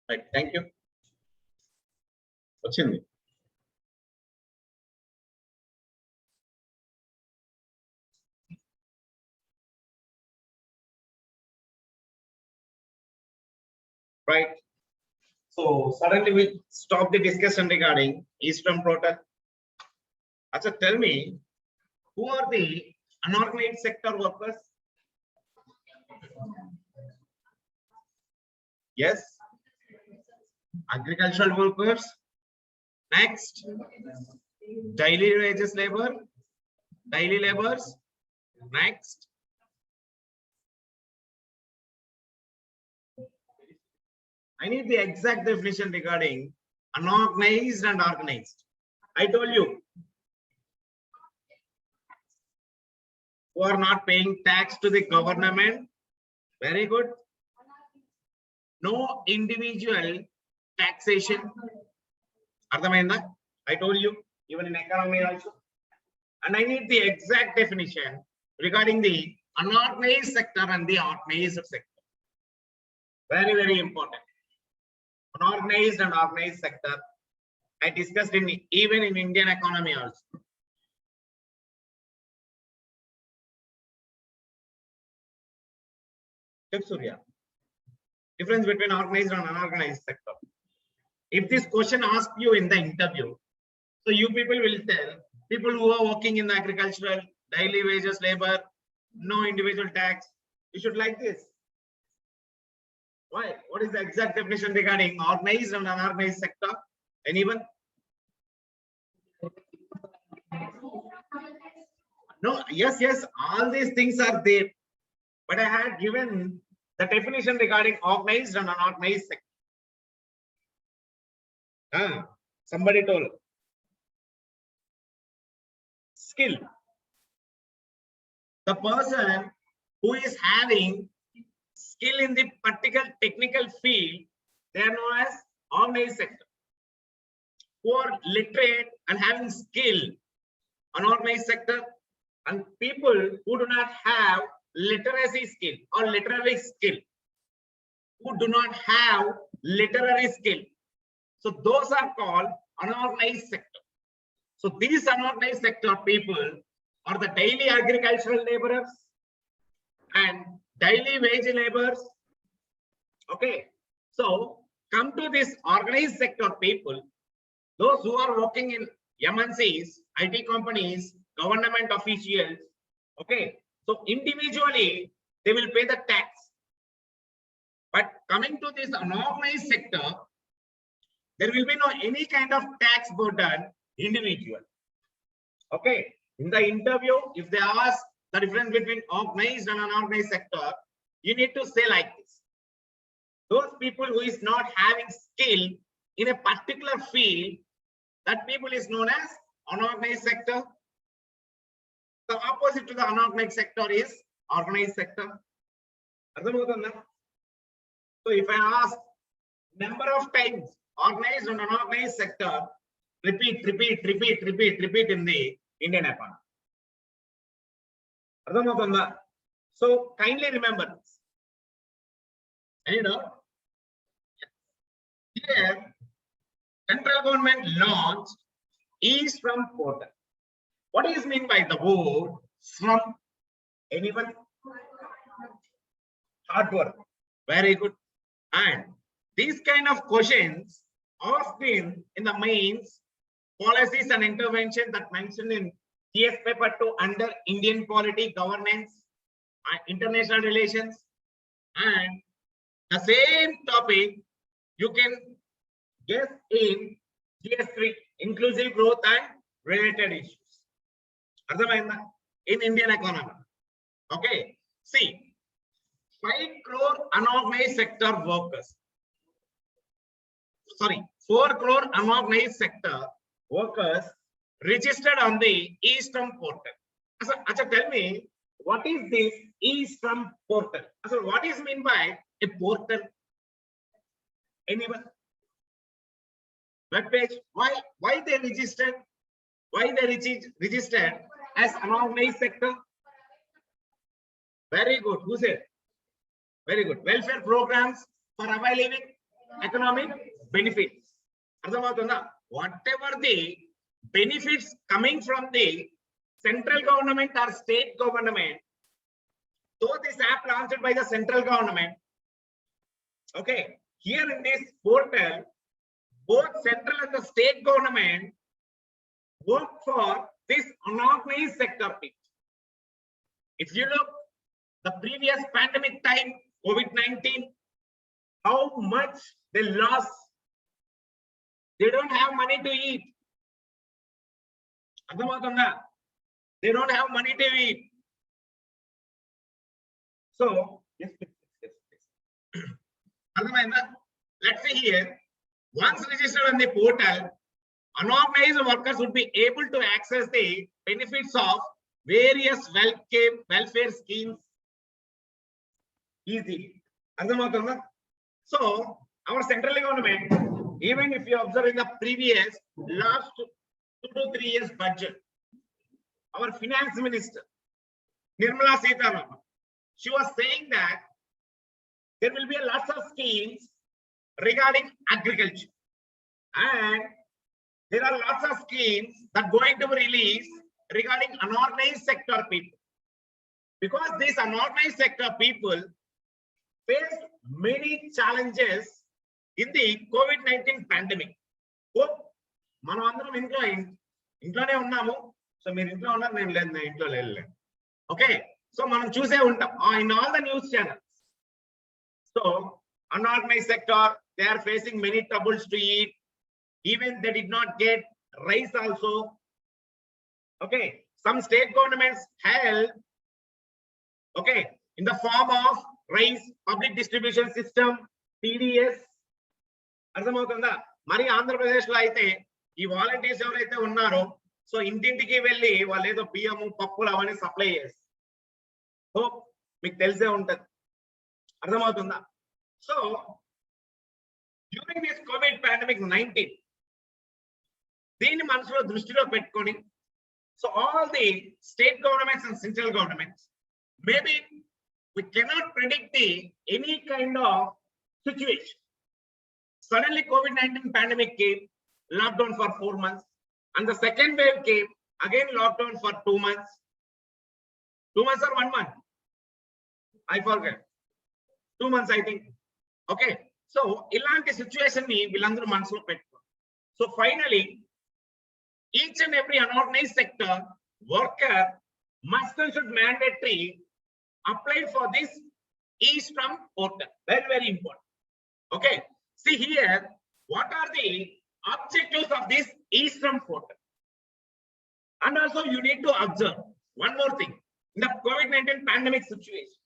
Right. Thank you. వచ్చింది. Right. So suddenly we stop the discussion regarding Eastern portal. Acha, tell me, who are the unorganized sector workers? Yes. Agricultural workers. Next, daily wages labor, daily laborers. Next, I need the exact definition regarding unorganized and organized. I told you, who are not paying tax to the government. Very good. No individual taxation. Ardhamainda? I told you, even in economy also. And I need the exact definition regarding the unorganized sector and the organized sector. Very, very important. Unorganized and organized sector. I discussed in even in Indian economy also. Surya. Difference between organized and unorganized sector. If this question asked you in the interview, so you people will tell people who are working in the agricultural, daily wages labor, no individual tax. You should like this. Why? What is the exact definition regarding organized and unorganized sector? Anyone? No, yes, all these things are there. But I had given the definition regarding organized and unorganized sector. Somebody told. Skill. The person who is having skill in the particular technical field, they are known as organized sector. Who are literate and having skill, unorganized sector, and people who do not have literacy skill or literary skill, who do not have literary skill. So those are called unorganized sector. So these unorganized sector people are the daily agricultural laborers and daily wage laborers. Okay. So come to this organized sector people, those who are working in MNCs, IT companies, government officials. Okay. So individually, they will pay the tax. But coming to this unorganized sector, there will be no any kind of tax burden individual. Okay. In the interview, if they ask the difference between organized and unorganized sector, you need to say like this. Those people who is not having skill in a particular field, that people is known as unorganized sector. The opposite to the unorganized sector is organized sector. So if I ask number of times organized and unorganized sector, repeat in the Indian economy. So kindly remember this. And you know, here central government launched e-Shram portal. What is meant by the word Shram? Anyone? Hard work. Very good. And these kind of questions often in the mains, policies and intervention that mentioned in GS paper 2 under Indian polity, governance, international relations, and the same topic you can guess in GS3, inclusive growth and related issues. In Indian economy. Okay. See, 5 crore unorganized sector workers. Sorry, 4 crore unorganized sector workers registered on the e-Shram portal. So, tell me, what is this e-Shram portal? So, what is meant by a portal? Anyone? Web page? Why they registered? Why they registered as unorganized sector? Very good. Who said? Very good. Welfare programs for avoid living. economic benefits. Whatever the benefits coming from the central government or state government, though this app launched by the central government, okay, here in this portal, both central and the state government work for this unorganized sector people. If you look the previous pandemic time, COVID-19, how much they lost. They don't have money to eat. They don't have money to eat. So, yes, please. Let's see here. Once registered on the portal, unorganized workers would be able to access the benefits of various welfare schemes easily. So, our central government, even if you observe in the previous last 2 to 3 years budget, our finance minister, Nirmala Sitharaman, she was saying that there will be a lots of schemes regarding agriculture, and there are lots of schemes that are going to be released regarding unorganized sector people, because these unorganized sector people face many challenges in the COVID-19 pandemic. మనం అందరం ఇంట్లోనే ఉన్నాము. So మీరు ఇంట్లో ఉన్నారు, నేను లేదు, నేను ఇంట్లో లేదు. ఓకే, సో మనం చూసే ఉంటాం in all the news channels. So unorganized sector, they are facing many troubles to eat. Even they did not get rice also. Okay, some state governments help, okay, in the form of rice, public distribution system, PDS. అర్థమవుతుందా? మరి ఆంధ్రప్రదేశ్ లో అయితే ఈ volunteers ఎవరైతే ఉన్నారో, so ఇంటింటికి వెళ్ళి వాళ్ళు ఏదో బియ్యము పప్పులు అవన్నీ సప్లై చేస్తారు. సో మీకు తెలిసే ఉంటది. అర్థమవుతుందా? So during this Covid pandemic 19, దీన్ని మనసులో దృష్టిలో పెట్టుకొని, so all the state governments and central governments, maybe we cannot predict the any kind of situation. Suddenly COVID-19 pandemic came, lockdown for 4 months, and the second wave came, again lockdown for 2 months. 2 months or 1 month? I forget. 2 months, I think. Okay, so ilanti situation ni villandaru manasulo pettuko. So finally, each and every unorganized sector worker must and should mandatory apply for this e-Shram portal. Very, very important. Okay, see here, what are the objectives of this e-Shram portal? And also you need to observe one more thing. In the COVID-19 pandemic situation,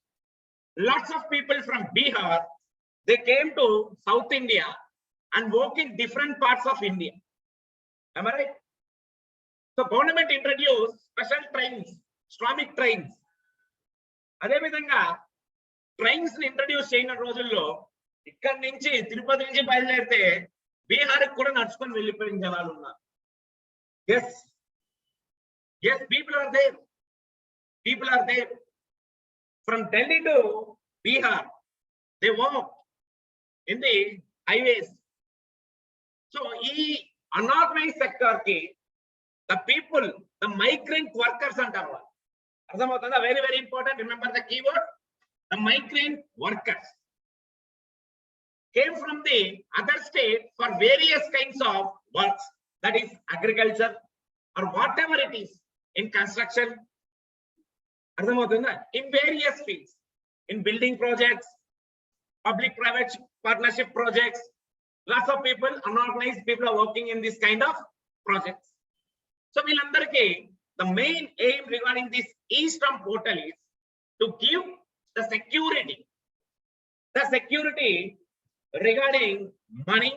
lots of people from Bihar, they came to South India and work in different parts of India. Am I right? So government introduced special trains, Shramik trains. అదే విధంగా trains ని introduce చేయన రోజుల్లో ఇక్కడి నుంచి తిరుపతి నుంచి బయలుదేరితే బీహార్ కూడా నడుచుకొని వెళ్ళిపోయిన జనాలు ఉన్నారు. Yes yes, people are there from Delhi to Bihar. They walk in the highways. So ఈ అన్ఆర్గనైజ్డ్ సెక్టర్ కి the people, the migrant workers అంటారు. అర్థమవుతుందా? Very very important. Remember the keyword. The migrant workers came from the other state for various kinds of works, that is agriculture or whatever it is, in construction, in various fields, in building projects, public private partnership projects. Lots of people, unorganized people are working in this kind of projects. So వీళ్ళందరికీ the main aim regarding this e-Shram portal is to give the security regarding money,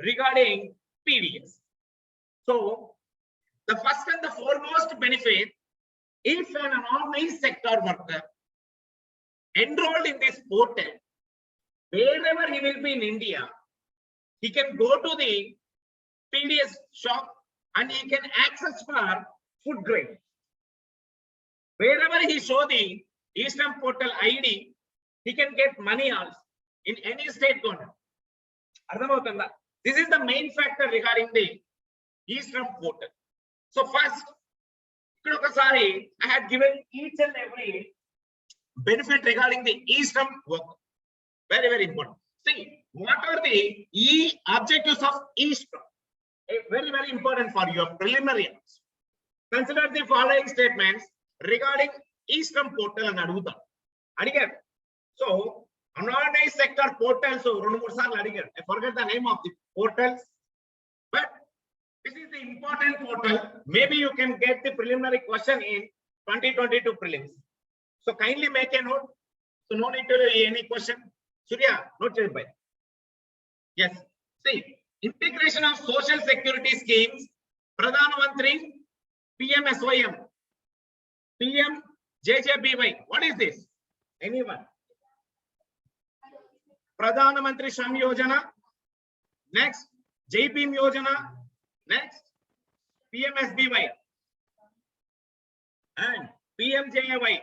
regarding PDS. So the first and the foremost benefit, if an unorganized sector worker enrolled in this portal, wherever he will be in India, he can go to the PDS shop and he can access for food grain. Wherever he show the e-Shram portal ID, he can get money also in any state government. అర్థమవుతుందా? This is the main factor regarding the e-Shram portal. So first, ఇక్కడ ఒకసారి I had given each and every benefit regarding the e-Shram work. Very, very important. See, what are the objectives of e-Shram? Very, very important for your preliminary. Consider the following statements regarding e-Shram portal and aduguta. Adigar. So, unorganized sector portals. So, I forget the name of the portals, but this is the important portal. Maybe you can get the preliminary question in 2022 prelims. So, kindly make a note. So, no need to do any question. Surya, note it by. Yes. See, integration of social security schemes. Pradhan Mantri, PMSYM, PMJJBY. What is this? Anyone? Pradhan Mantri Shram Yojana. Next, JPM Yojana. Next, PMSBY and PMJAY.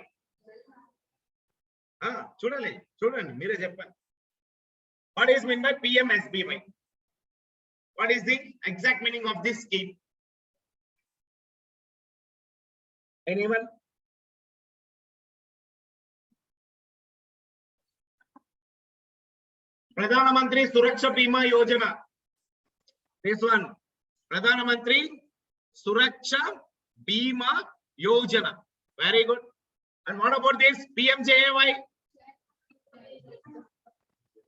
Chudandi, mere cheppandi. What is meant by PMSBY? What is the exact meaning of this scheme? Anyone? Pradhan Mantri Suraksha Bima Yojana. This one. Pradhan Mantri Suraksha Bima Yojana. Very good. And what about this PMJAY?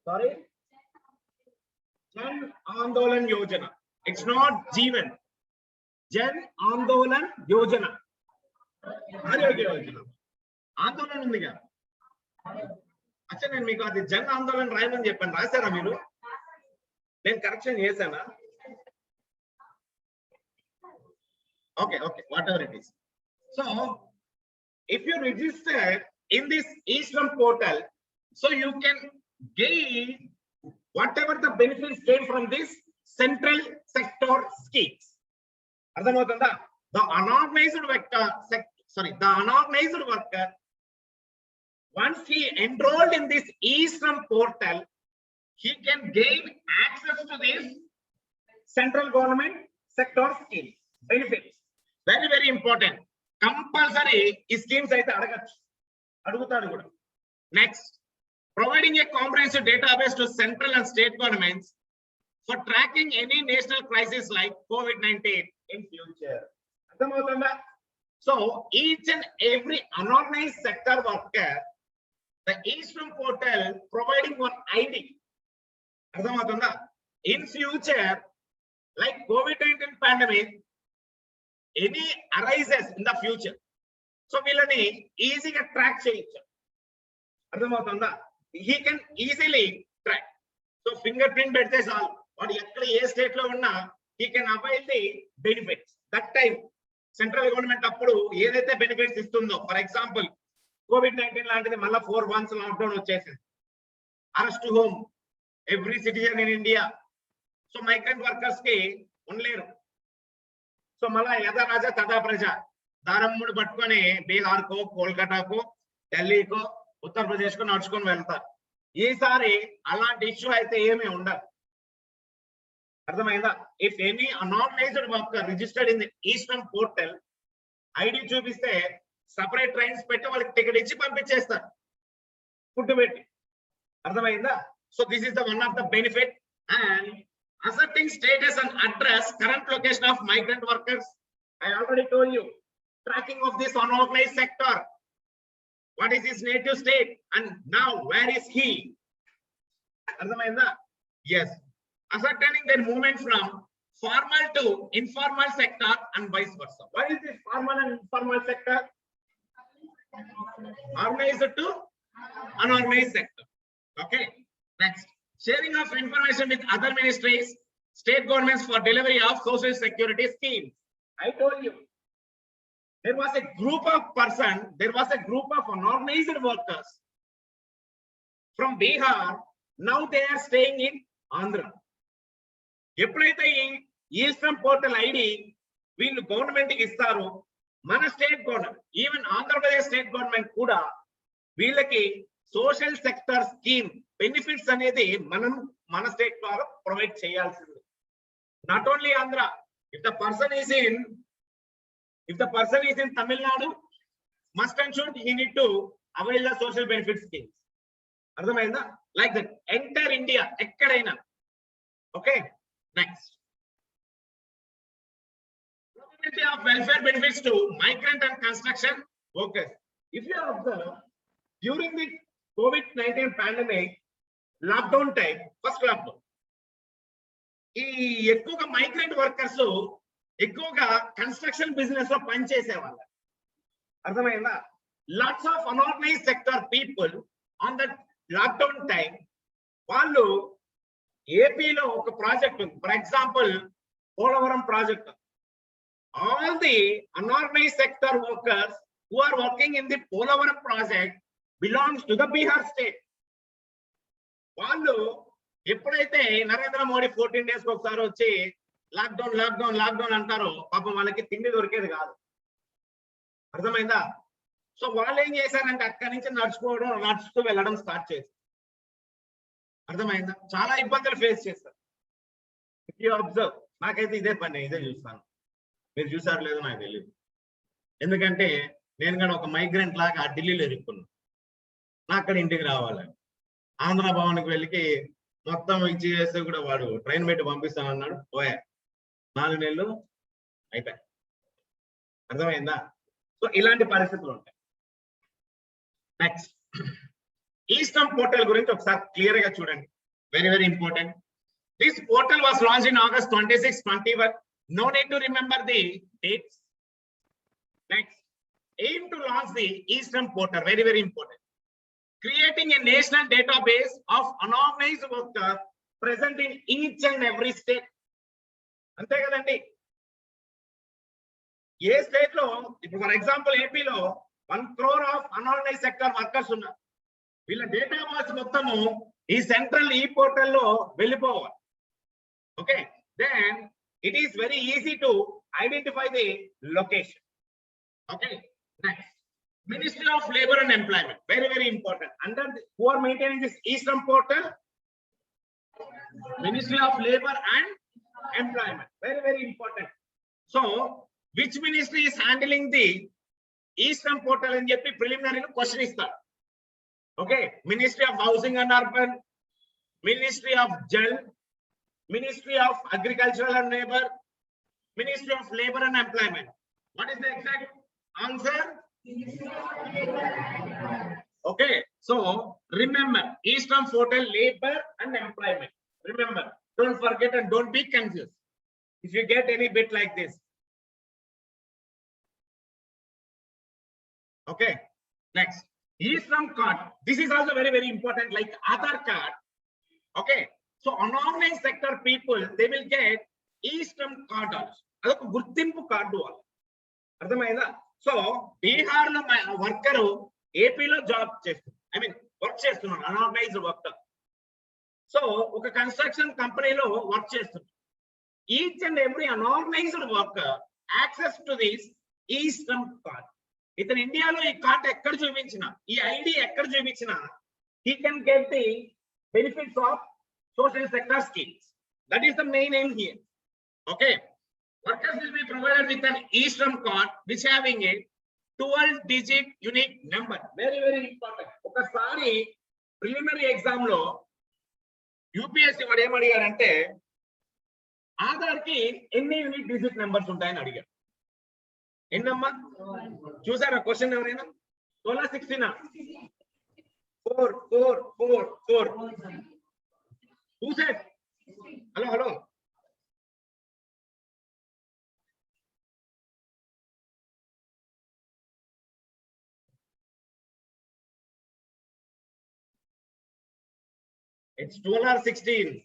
Sorry? Jan Andolan Yojana. It's not Jeevan. Jan Andolan Yojana. Andolan undi ga. Acha nenu meeku adi Jan Andolan raayamani cheppanu raasara meeru? Nenu correction chesana. Okay, whatever it is. So, if you register in this e-Shram portal, so you can gain whatever the benefits came from this central sector schemes. Ardhamavutunda? The unorganized worker, once he enrolled in this e-Shram portal, he can gain access to this central government sector schemes, benefits. Very, very important. Compulsory schemes aithe adugutadu kuda. Next, providing a comprehensive database to central and state governments for tracking any national crisis like COVID-19 in future. So each and every unorganized sector worker, the e-Shram portal providing one ID. In future, like COVID-19 pandemic, any arises in the future, so వీళ్ళని ఈజీగా track చేయొచ్చు. అర్థమవుతుందా? He can easily track. So finger print పెడితే చాలు, వాడు ఎక్కడ ఏ state లో ఉన్నా he can avail the benefits. That time central government అప్పుడు ఏదైతే బెనిఫిట్స్ ఇస్తుందో, ఫర్ ఎగ్జాంపుల్ COVID-19 లాంటిది మళ్ళీ 4 months లాక్డౌన్ వచ్చేసింది. Arrest home every citizen in India. So migrant workers కి ఉండలేరు. సో మళ్ళా యథా రాజా తథా ప్రజ, దారమ్ముడు పట్టుకొని బీహార్కో, కోల్కతాకో, ఢిల్లీకో, ఉత్తరప్రదేశ్ కు నడుచుకొని వెళ్తారు. ఈసారి అలాంటి ఇష్యూ అయితే ఏమీ ఉండదు. అర్థమైందా? If any unorganised worker registered in the e-Shram portal, ID చూపిస్తే సపరేట్ ట్రైన్స్ పెట్టి వాళ్ళకి టికెట్ ఇచ్చి పంపించేస్తారు, ఫుడ్ పెట్టి. అర్థమైందా? So this is the one of the benefit. And asserting status and address, current location of migrant workers. I already told you, tracking of this unorganized sector. What is his native state and now where is he? Ardhamainda? Yes. Ascertaining their movement from formal to informal sector and vice versa. What is this formal and informal sector? Organized to unorganized sector. Okay. Next. Sharing of information with other ministries, state governments for delivery of social security schemes. I told you, there was a group of unorganized workers from Bihar. Now they are staying in Andhra. ఎప్పుడైతే ఈ e-Shram portal ID వీళ్ళు government కి ఇస్తారో, మన state government, even Andhra Pradesh state government కూడా వీళ్ళకి social sector scheme benefits అనేది మనం మన స్టేట్ ద్వారా ప్రొవైడ్ చేయాల్సింది. Not only Andhra, if the person is in Tamil Nadu, must and should he need to avail the social benefit schemes. అర్థమైందా? లైక్ దట్ ఎంటైర్ ఇండియా ఎక్కడైనా. Okay, next of welfare benefits to migrant and construction workers. If you observe, during the COVID-19 pandemic, lockdown time, first lockdown, ఈ ఎక్కువగా migrant workers ఎక్కువగా construction business లో పనిచేసేవాళ్ళు. అర్థమైందా? Lots of unorganised sector people on that lockdown time, వాళ్ళు ఏపీలో ఒక project ఉంది, for example Polavaram project. All the unorganized sector workers who are working in the Polavaram project belongs to the Bihar state. వాళ్ళు ఎప్పుడైతే Narendra Modi 14 days ఒకసారి వచ్చి lockdown lockdown lockdown అంటారో, పాపం వాళ్ళకి తిండి దొరికేది కాదు. అర్థమైందా? సో వాళ్ళు ఏం చేశారంటే అక్కడి నుంచి నడుచుతూ వెళ్ళడం స్టార్ట్ చేశారు. అర్థమైందా? చాలా ఇబ్బందులు ఫేస్ చేస్తారు. ఇఫ్ యూ అబ్జర్వ్, నాకైతే ఇదే పని, ఇదే చూస్తాను. మీరు చూసారు లేదో నాకు తెలియదు, ఎందుకంటే నేను కూడా ఒక మైగ్రెంట్ లాగా ఢిల్లీలో ఇరుక్కున్నాను. నా అక్కడ ఇంటికి రావాలి, ఆంధ్ర భవన్కి వెళ్ళి మొత్తం ఇచ్చి చేస్తే కూడా వాడు ట్రైన్ పెట్టి పంపిస్తానన్నాడు. పోయా 4 నెలలు అయిపోయాయి. అర్థమైందా? సో ఇలాంటి పరిస్థితులు ఉంటాయి. నెక్స్ట్, ఈస్టర్న్ పోర్టల్ గురించి ఒకసారి క్లియర్ గా చూడండి. Very very important. This portal was launch in August 26, 21. No need to remember the dates. Next, aim to launch the Eastern Portal. Very, very important. Creating a national database of unorganized workers present in each and every state. అంతే కదండి. ఏ state లో ఇప్పుడు for example ఏపీలో 1 crore of unorganised sector workers ఉన్నారు. వీళ్ళ database మొత్తము ఈ central ఈ పోర్టల్ లో వెళ్ళిపోవాలి. Okay, then it is very easy to identify the location. Okay, next, Ministry of Labor and Employment, very very important. Under who are maintaining this Eastern Portal? Ministry of Labor and Employment, very very important. So which ministry is handling the Eastern Portal అని చెప్పి preliminary question ఇస్తారు. Okay, Ministry of Housing and Urban, Ministry of Jal, Ministry of Agricultural and Labor, Ministry of Labor and Employment. What is the exact answer? Okay, so remember, Eastern Portal, Labor and Employment. Remember, don't forget and don't be confused if you get any bit like this. Okay, next, Eastern card. This is also very very important, like Aadhaar card. Okay, so unorganized sector people, they will get Eastern card also. అదొక గుర్తింపు card వాళ్ళు. అర్థమైందా? So Bihar లో worker ఏపీలో job చేస్తున్నారు, I mean work చేస్తున్నారు, unorganised worker. So ఒక construction కంపెనీలో వర్క్ చేస్తున్నారు. Each and every unorganised worker access to this eastern card. ఇతను ఇండియాలో ఈ కార్డ్ ఎక్కడ చూపించినా, ఈ ఐడి ఎక్కడ చూపించినా, he can get the benefits of social sector schemes. That is the main aim here. Okay, workers will be provided with an Eastern card which having a 12-digit unique number. Very very important. ఒకసారి preliminary exam లో UPSC వాడు ఏమడిగారంటే ఆధార్ కి ఎన్ని unique digit numbers ఉంటాయని అడిగారు. ఎన్నమ్మా చూసారా question? ఎవరైనా 12 16 4 4 4 4. Who said? Hello, hello. It's 12 or 16.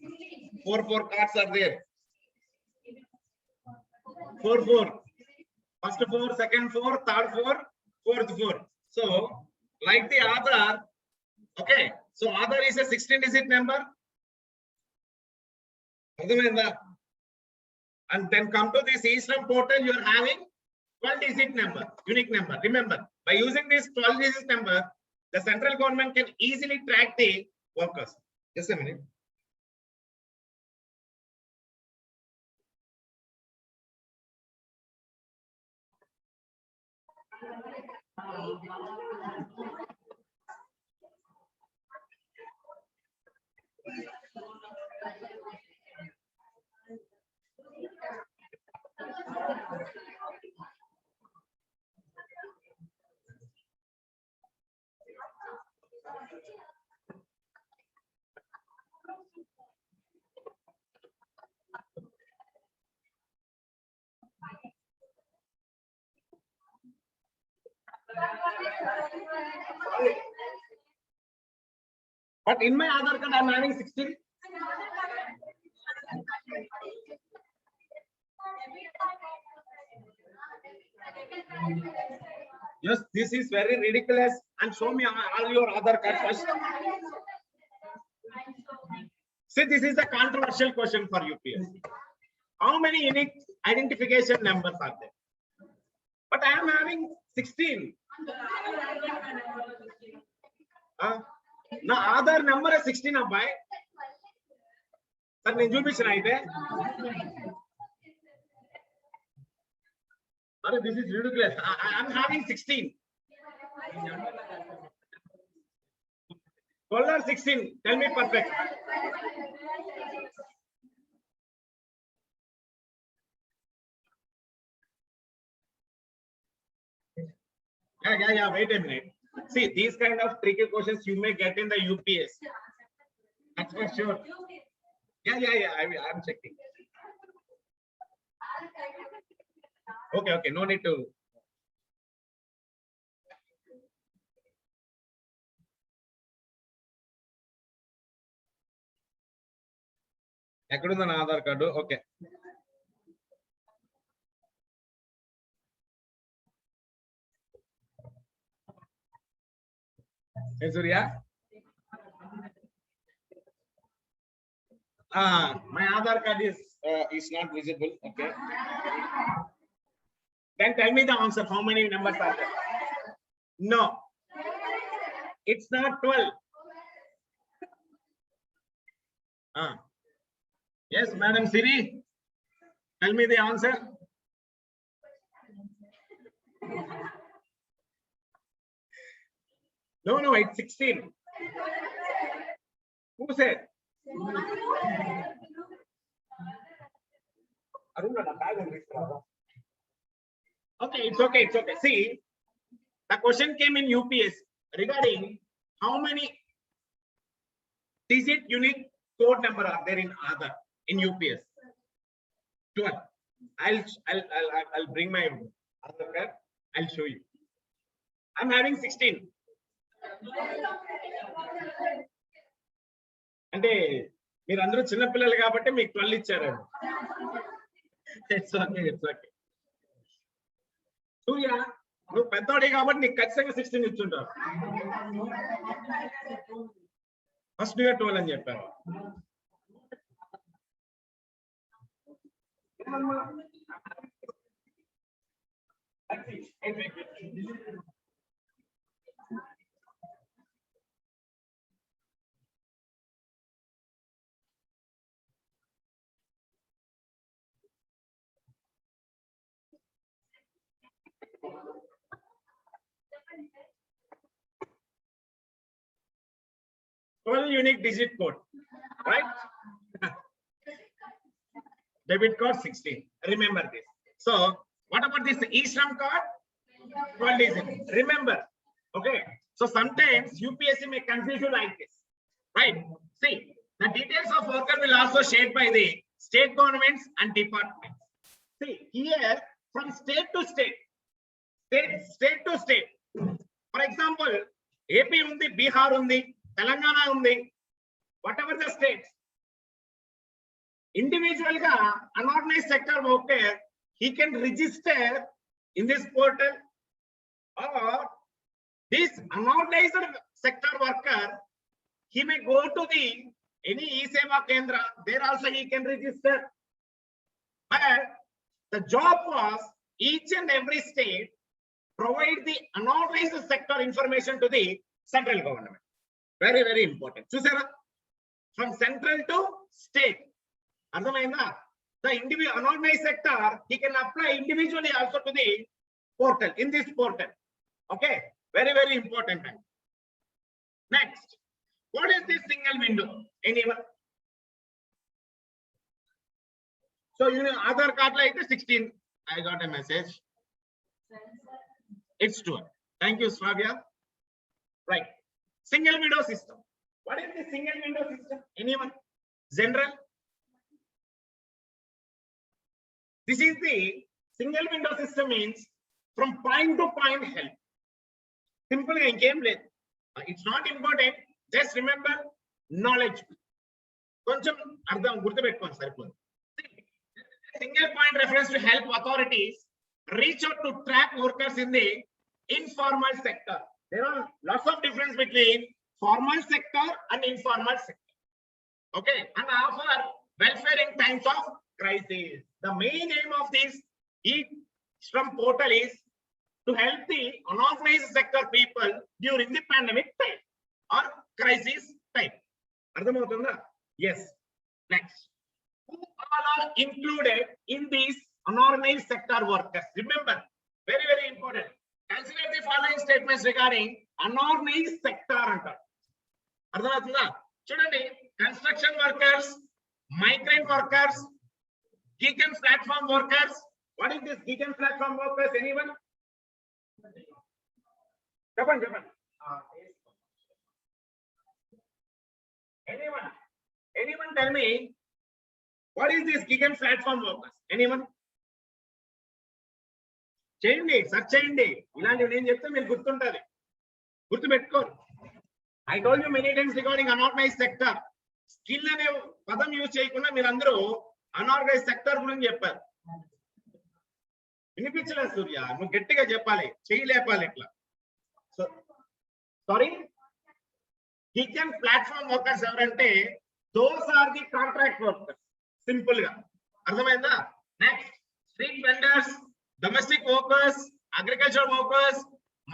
4 cards are there. 4. First 4, second 4, third 4, fourth 4. So, like the Aadhaar, okay. So Aadhaar is a 16-digit number. And then come to this Eastern Portal, you are having 12-digit number, unique number. Remember, by using this 12-digit number, the central government can easily track the workers. Just a minute. But in my Aadhaar card, I'm having 16. Yes, this is very ridiculous. And show me all your Aadhaar card first. See, this is a controversial question for UPS. How many unique identification numbers are there? But I am having 16. Now, Aadhaar number is 16 abbai. Sir, నేను చూపించిన అయితే. This is ridiculous. I am having 16. 12 or 16. Tell me perfect. Yeah. Wait a minute. See, these kind of tricky questions you may get in the UPS. That's for sure. Yeah. I'm checking. Okay. No need to. ఎక్కడుందా నా Aadhaar card? Okay. Hey Surya. My Aadhaar card is not visible. Okay. Then tell me the answer. How many numbers are there? No. It's not 12. Yes, Madam Siri. Tell me the answer. No, it's 16. Who said? Okay, it's okay. See, the question came in UPS regarding how many digit unique code number are there in Aadhaar in UPS. 12. I'll bring my Aadhaar card. I'll show you. I'm having 16. అంటే మీరందరూ చిన్నపిల్లలు కాబట్టి మీకు 12 ఇచ్చారు. It's okay. సూర్య, నువ్వు పెద్దోడి కాబట్టి నీకు ఖచ్చితంగా 16 ఇచ్చుంటావు. ఫస్ట్ గా 12 అని చెప్పారు. Unique digit code, right? Debit card 16. Remember this. So, what about this e-Shram card? 12 digit. Remember, okay? So sometimes UPSC may confuse you like this, right? See, the details of worker will also shared by the state governments and departments. See here, from state to state. For example, AP undi, Bihar undi, Telangana undi, whatever the states. Individual ga unorganized sector worker, he can register in this portal, or this unorganized sector worker, he may go to the any e-Seva Kendra, there also he can register. But the job was each and every state provide the unorganized sector information to the central government. Very very important. చూసారా, from central to state. అర్థమైందా? The individual unorganized sector, he can apply individually also to the portal, in this portal. Okay, very very important. Next, what is this single window? Anyone? So you know Aadhaar card like 16. I got a message. It's 12. Thank you, Slavia. Right, single window system. What is the single window system? Anyone? General. This is the single window system, means from point to point help. Simple game. It's not important. Just remember knowledge. కొంచెం అర్థం గుర్తుపెట్టుకోండి సరిపోదు. Single point reference to help authorities reach out to track workers in the informal sector. There are lots of difference between formal sector and informal sector. Okay, and offer welfare in times of crisis. The main aim of this e-Shram portal is to help the unorganized sector people during the pandemic time or crisis time. Ardhamavutunda? Yes. Next, who all are included in these unorganized sector workers? Remember, very very important. Consider the following statements regarding unorganized sector antaru. Ardhamavutunda? Chudandi, construction workers, migrant workers, gig and platform workers. What is this gig and platform workers? Anyone? Japan. Anyone tell me what is this gig and platform workers? Anyone? చేయండి, search చేయండి. ఇలాంటివి నేను చెప్తే మీరు గుర్తుంటది, గుర్తుపెట్టుకోరు. I told you many times regarding unorganized sector. Skill అనే పదం use చేయకుండా మీరందరూ అనార్గనైజ్ సెక్టర్ గురించి చెప్పారు. వినిపించలేదు సూర్య, నువ్వు గట్టిగా చెప్పాలి, చెయ్యి లేపాలి ఇట్లా. So sorry, gig and platform workers ఎవరంటే those are the contract workers. Simple గా అర్థమైందా? Next, street vendors, domestic workers, agriculture workers,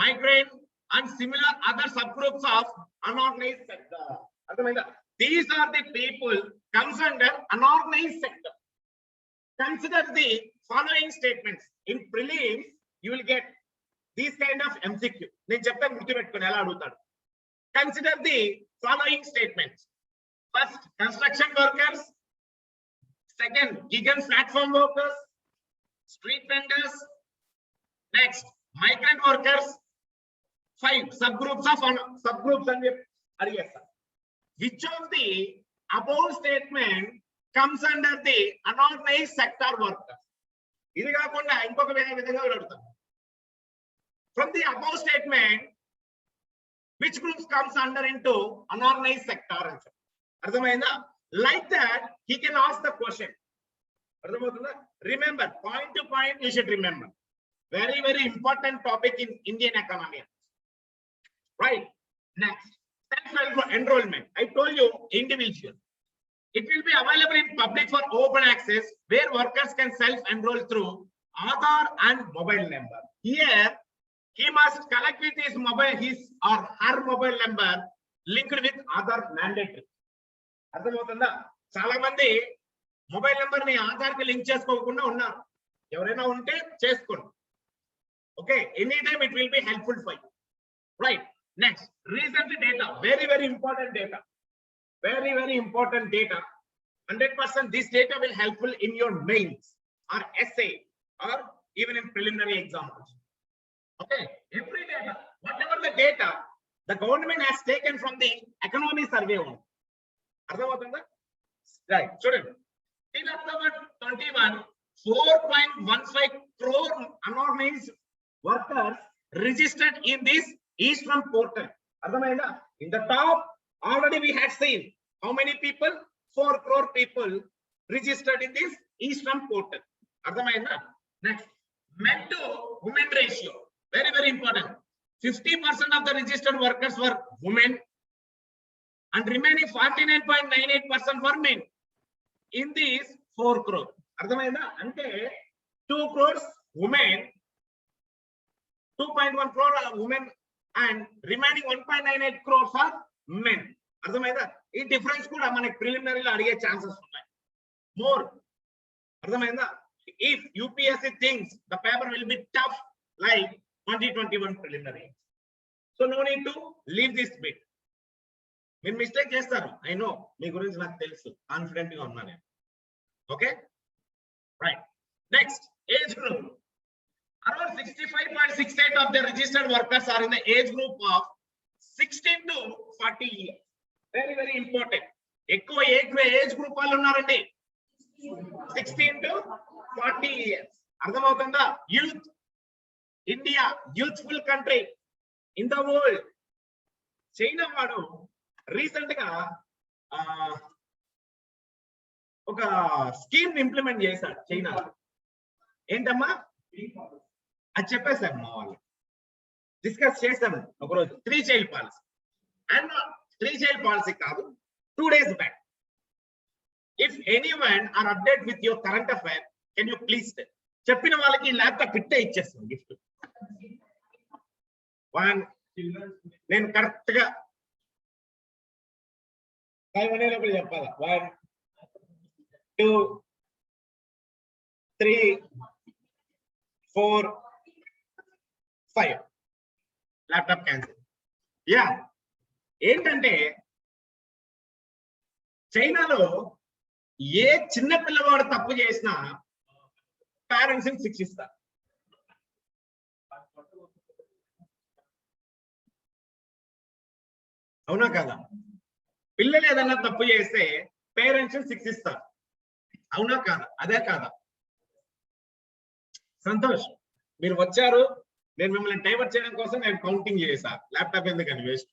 migrant and similar other sub groups of unorganised sector. అర్థమైందా? These are the people comes under unorganized sector. Consider the following statements. In prelims, you will get these kind of MCQ. నేను చెప్తా గుర్తుపెట్టుకొని ఎలా అడుగుతాడు. Consider the following statements. First, construction workers. Second, gig and platform workers, street vendors. Next, migrant workers. 5 subgroups and అడిగేస్తా. Which of the above statement comes under the unorganized sector workers? ఇది కాకుండా ఇంకొక విధంగా అడుగుతాం. From the above statement, which groups comes under into unorganized sector? అర్థమైందా? Like that, he can ask the question. అర్థమవుతుందా? Remember, point to point you should remember. Very very important topic in Indian economy. Right. Next, self-enrollment. I told you individual. It will be available in public for open access, where workers can self-enroll through Aadhaar and mobile number. Here, he must collect with his or her mobile number linked with Aadhaar mandatory. అర్థమవుతుందా? చాలా మంది mobile number ని ఆధార్ కి link చేసుకోకుండా ఉన్నారు. ఎవరైనా ఉంటే చేసుకోండి. Okay, anytime it will be helpful for you. Right. Next, recent data. Very very important data. Very very important data. 100% this data will helpful in your mains or essay or even in preliminary exams. Okay, every data, whatever the data the government has taken from the economy survey only. అర్థమవుతుందా? Right, చూడండి. In October 21, 4.15 crore unorganized workers registered in this e-Shram portal. Ardhamainda? In the top, already we had seen how many people? 4 crore people registered in this e-Shram portal. Ardhamainda? Next, men to women ratio. Very very important. 50% of the registered workers were women and remaining 49.98% were men in these 4 crore. Ardhamainda? Ante 2 crores women, 2.1 crore women and remaining 1.98 crores are men. అర్థమైందా? ఈ difference కూడా మనకి ప్రిలిమినరీలో అడిగే chances ఉన్నాయి. More అర్థమైందా? If UPSC thinks the paper will be tough like 2021 preliminary, so no need to leave this bit. మీరు mistake చేస్తారు, I know, మీ గురించి నాకు తెలుసు, కాన్ఫిడెంట్ గా ఉన్నా నేను. Okay, right. Next, age group. Around 65.68 of the registered workers are in the age group of 16 to 40 years. Very, very important. ఎక్కువ age group వాళ్ళు ఉన్నారండి, 16 to 40 years. అర్థమవుతుందా? Youth, India youthful country in the world. China వాడు recent గా ఒక scheme implement చేశాడు China. ఏంటమ్మా అది చెప్పేశారు మా వాళ్ళు, డిస్కస్ చేశాము ఒకరోజు. 3 child policy. And 3 child policy కాదు, 2 days back. If anyone are update with your current affair, can you please చెప్పిన వాళ్ళకి ల్యాప్టాప్ ఇట్టే ఇచ్చేస్తాను గిఫ్ట్. నేను కరెక్ట్ గా 5 అనేటప్పుడు చెప్పాలా? 1 2 3 4 5 ల్యాప్టాప్ క్యాన్సిల్. యా, ఏంటంటే చైనాలో ఏ చిన్న పిల్లవాడు తప్పు చేసినా పేరెంట్స్ ని శిక్షిస్తారు. అవునా కదా? పిల్లలు ఏదన్నా తప్పు చేస్తే పేరెంట్స్ ని శిక్షిస్తారు. అవునా కాదా? అదే కాదా? సంతోష్, మీరు వచ్చారు, నేను మిమ్మల్ని డైవర్ట్ చేయడం కోసం నేను కౌంటింగ్ చేసా. ల్యాప్టాప్ ఎందుకని వేస్ట్.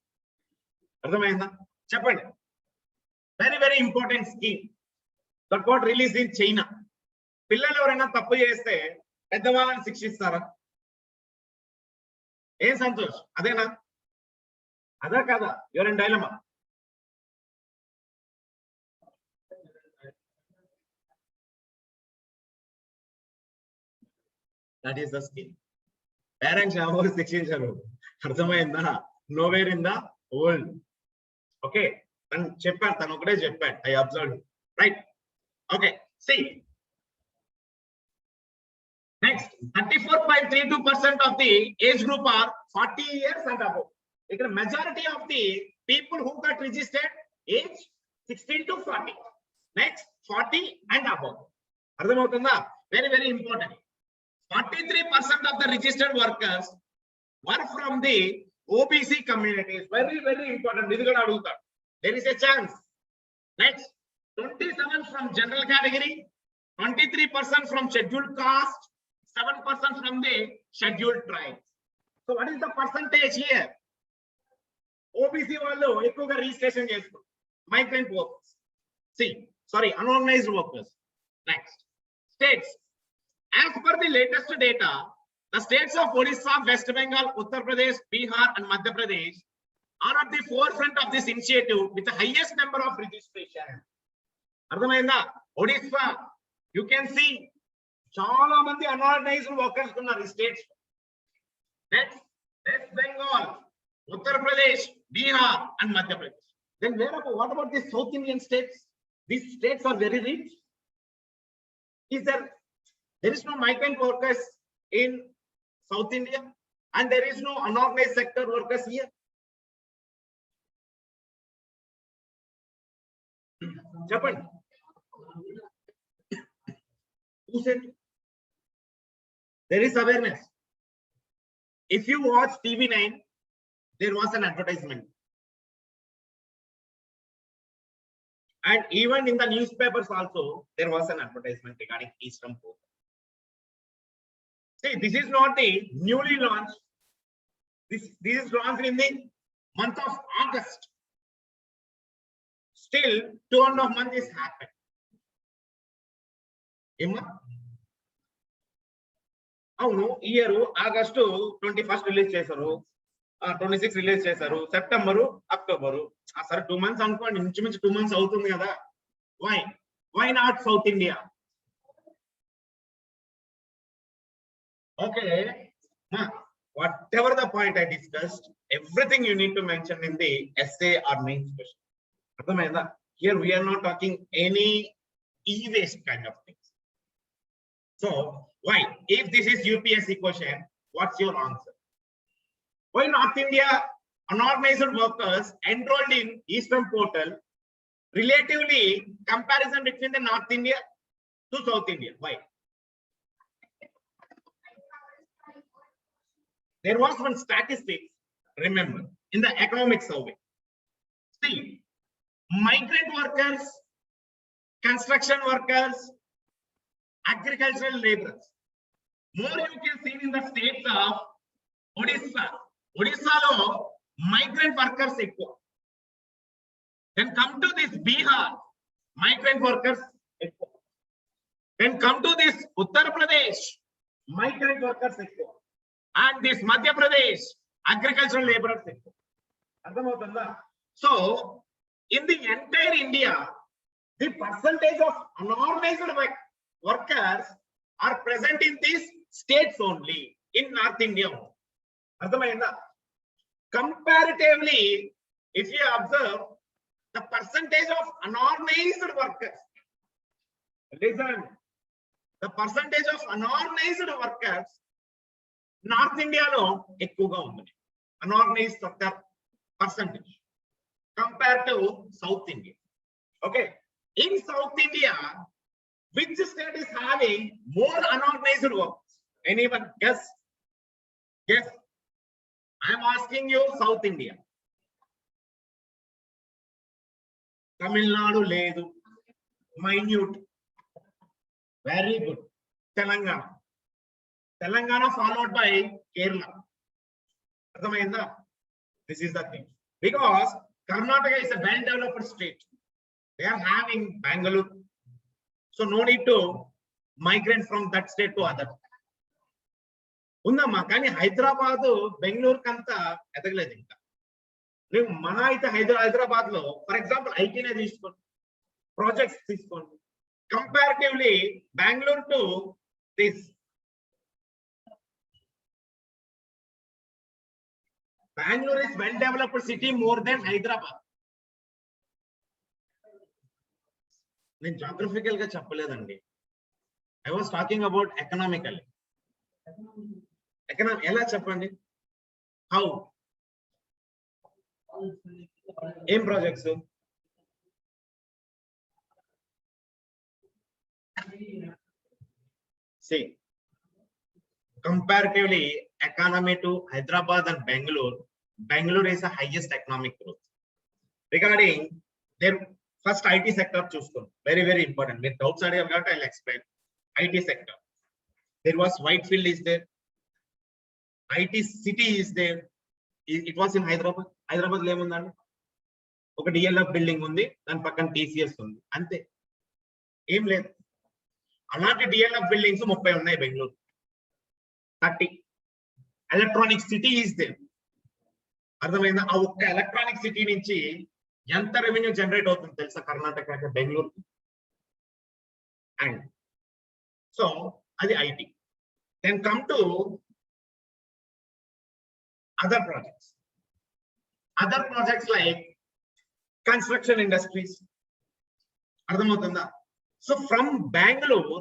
అర్థమైందా? చెప్పండి. Very very important scheme that what release in China. పిల్లలు ఎవరైనా తప్పు చేస్తే పెద్దవాళ్ళని శిక్షిస్తారా? ఏం సంతోష్, అదేనా? అదా కాదా? ఎవరైనా dilemma? That is the scheme. Parents ఎవరు శిక్షించరు. అర్థమైందా? Nowhere in the world. Okay, తను చెప్పాడు, తను ఒకటే చెప్పాడు. I observe. Right. Okay, see next. 34.32% of the age group are 40 years and above. ఇక్కడ majority of the people who got registered age 16 to 40. Next 40 and above. అర్థమవుతుందా? Very very important. 43% of the registered workers were from the OBC communities. Very very important. ఇది కూడా అడుగుతాడు. There is a chance. Next, 27 from general category, 23% from scheduled caste, 7% from the scheduled tribes. So what is the percentage here? OBC వాళ్ళు ఎక్కువగా registration చేసుకుంటారు. Migrant workers. Unorganized workers. Next, states. As per the latest data, the states of Odisha, West Bengal, Uttar Pradesh, Bihar and Madhya Pradesh are at the forefront of this initiative with the highest number of registration. అర్థమైందా? Odisha, you can see చాలా మంది unorganized workers ఉన్నారు ఈ states. Next, West Bengal, Uttar Pradesh, Bihar and Madhya Pradesh. Then what about the South Indian states? These states are very rich. There is no migrant workers in South India and there is no unorganized sector workers here. Japan. Who said? There is awareness. If you watch TV9, there was an advertisement. And even in the newspapers also, there was an advertisement regarding Eastern Port. See, this is not the newly launched. This is launched in the month of August. Still, 2.5 months is happened. అవును, ఈ year August 21st release చేశారు, 26 release చేశారు, September, October. సరే 2 months అనుకోండి, ఇంచుమించు 2 months అవుతుంది కదా. Why not south India? Okay, whatever the point I discussed, everything you need to mention in the essay or main question. Here we are not talking any e-waste kind of things. So why? If this is UPSC question, what's your answer? Why North India unorganized workers enrolled in Eastern Portal relatively comparison between the North India to South India? Why? There was one statistics, remember, in the economic survey. See, migrant workers, construction workers, agricultural laborers. More you can see in the states of Odisha. Odisha migrant workers equal. Then come to this Bihar, migrant workers equal. Then come to this Uttar Pradesh, migrant workers equal. And this Madhya Pradesh, agricultural laborers equal. So, in the entire India, the percentage of unorganized workers are present in these states only, in North India. Comparatively, if you observe the percentage of unorganized workers, listen, the percentage of unorganized workers, North India lo ekkuva undi, unorganized sector percentage compared to South India. Okay, in South India, which state is having more unorganized workers? Anyone guess? Yes, I am asking you South India. Tamil Nadu ledu, minute, very good. Telangana. Telangana followed by Kerala. This is the thing. Because Karnataka is a well-developed state. They are having Bangalore. So no need to migrate from that state to other. Undamma, kani Hyderabad, Bangalore kanta edagaledu inka. Neevu mana aithe Hyderabad lo, for example, IT ne teeskondi, projects teeskondi. Comparatively, Bangalore to this. Bangalore is well-developed city more than Hyderabad. నేను geographical గా చెప్పలేదండి. I was talking about economically. ఎలా చెప్పండి? How? ఏం projects? See, comparatively, economy to Hyderabad and Bangalore is the highest economic growth. Regarding their first IT sector, very, very important. With outside of that, I'll explain. IT sector. There was Whitefield is there. IT city is there. It was in Hyderabad. Hyderabad lemundandi. Oka DLF building undi, dan pakkan TCS undi. Ante. Em ledhu. Alanti DLF buildings 30 unnai Bangalore. 30. Electronic city is there. అర్థమైందా? ఆ ఒక్క electronic city నుంచి ఎంత revenue generate అవుతుంది తెలుసా కర్ణాటక అంటే Bengaluru. And so అది IT. Then come to other projects like construction industries. అర్థమవుతుందా? So from Bengaluru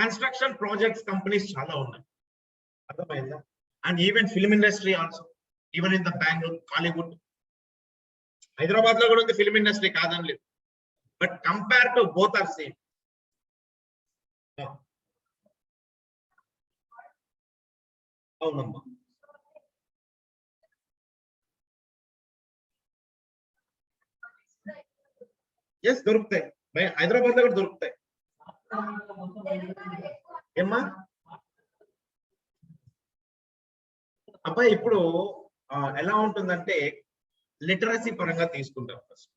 construction projects companies చాలా ఉన్నాయి. అర్థమైందా? And even film industry also, even in the Bangalore, Hollywood. Hyderabad lo kuda undi film industry kaadani ledhu, but compared to both are same. Avunamma. Yes, doruktayi. Hyderabad lo kuda doruktayi. Emma అబ్బాయి ఇప్పుడు ఎలా ఉంటుందంటే literacy పరంగా తీసుకుంటాం. First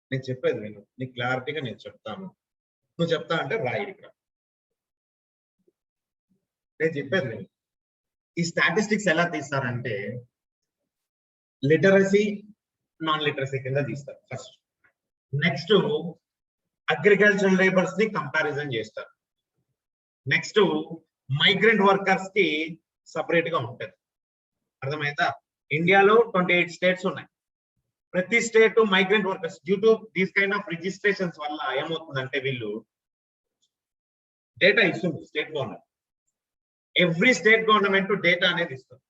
నేను చెప్పేది నేను నీ క్లారిటీగా నేను చెప్తాను, నువ్వు చెప్తా అంటే రాయి. ఇక్కడ నేను చెప్పేది నేను ఈ స్టాటిస్టిక్స్ ఎలా తీస్తారంటే లిటరసీ నాన్ లిటరసీ కింద తీస్తారు ఫస్ట్. నెక్స్ట్ అగ్రికల్చరల్ లేబర్స్ ని కంపారిజన్ చేస్తారు. నెక్స్ట్ మైగ్రెంట్ వర్కర్స్ కి సపరేట్ గా ఉంటుంది. అర్థమైందా? ఇండియాలో 28 స్టేట్స్ ఉన్నాయి. ప్రతి state migrant workers due to these kind of registrations వల్ల ఏమవుతుందంటే వీళ్ళు డేటా ఇస్తుంది state government. Every state government data అనేది ఇస్తుంది.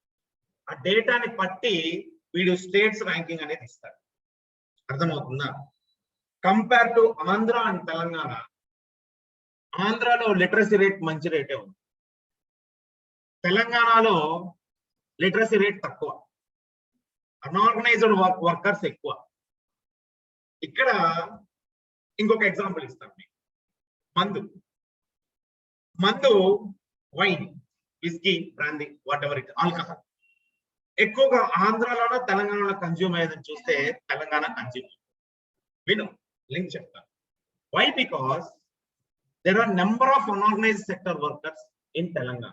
ఆ డేటాని పట్టి వీడు స్టేట్స్ ర్యాంకింగ్ అనేది ఇస్తారు. అర్థమవుతుందా? Compare to Andhra and Telangana, ఆంధ్రాలో లిటరసీ రేట్ మంచి రేటే ఉంది, తెలంగాణలో లిటరసీ రేట్ తక్కువ, అన్ఆర్గనైజ్డ్ వర్కర్స్ ఎక్కువ. ఇక్కడ ఇంకొక ఎగ్జాంపుల్ ఇస్తాను మీకు. మందు wine, whisky, brandy, whatever it alcohol ఎక్కువగా ఆంధ్రాలోనో తెలంగాణలో కన్జ్యూమ్ అయ్యేదని చూస్తే తెలంగాణ కన్జ్యూమ్. విను, లింక్ చెప్తాను. Why? Because there are number of unorganized sector workers in Telangana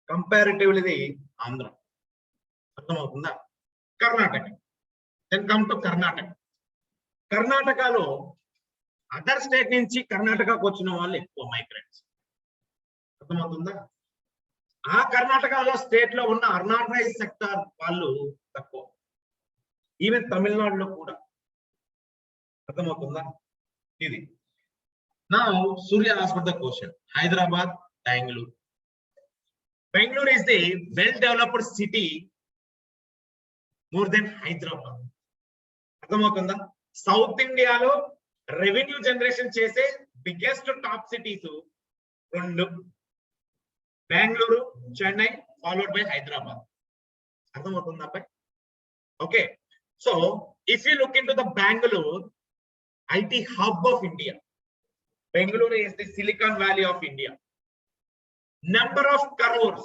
comparatively Andhra. అర్థమవుతుందా? Karnataka, then come to Karnataka. కర్ణాటకలో అదర్ స్టేట్ నుంచి కర్ణాటకకు వచ్చిన వాళ్ళు ఎక్కువ మైగ్రెంట్స్. అర్థమవుతుందా? ఆ కర్ణాటకలో స్టేట్ లో ఉన్న అన్ఆర్గనైజ్డ్ సెక్టర్ వాళ్ళు తక్కువ, ఈవెన్ తమిళనాడులో కూడా. అర్థమవుతుందా? ఇది. Now, Surya asked for the question. Hyderabad, Bangalore. Bangalore is the well-developed city more than Hyderabad. అర్థమవుతుందా? సౌత్ ఇండియాలో రెవెన్యూ జనరేషన్ చేసే బిగ్గెస్ట్ టాప్ సిటీస్ రెండు, బెంగళూరు, చెన్నై, ఫాలోడ్ బై హైదరాబాద్. అర్థమవుతుందా అబ్బాయి? Okay, so if you look in to the Bengaluru, IT hub of India. Bengaluru is the Silicon Valley of India. Number of crores,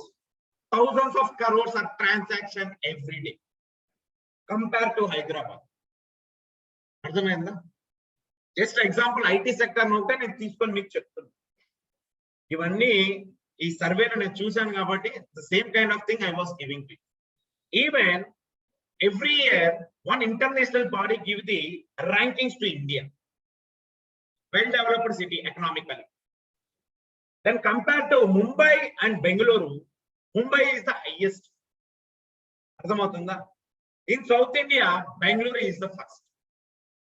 thousands of crores are transaction every day compared to Hyderabad. అర్థమైందా? Just example IT sector ఒకటే నేను తీసుకొని మీకు చెప్తున్నాను. ఇవన్నీ ఈ సర్వేలో నేను చూశాను కాబట్టి the same kind of thing I was giving to. Even every year one international body give the rankings to India. Well-developed city economically. Then compared to Mumbai and Bengaluru, Mumbai is the highest. Arthamavutunda? In South India, Bengaluru is the first.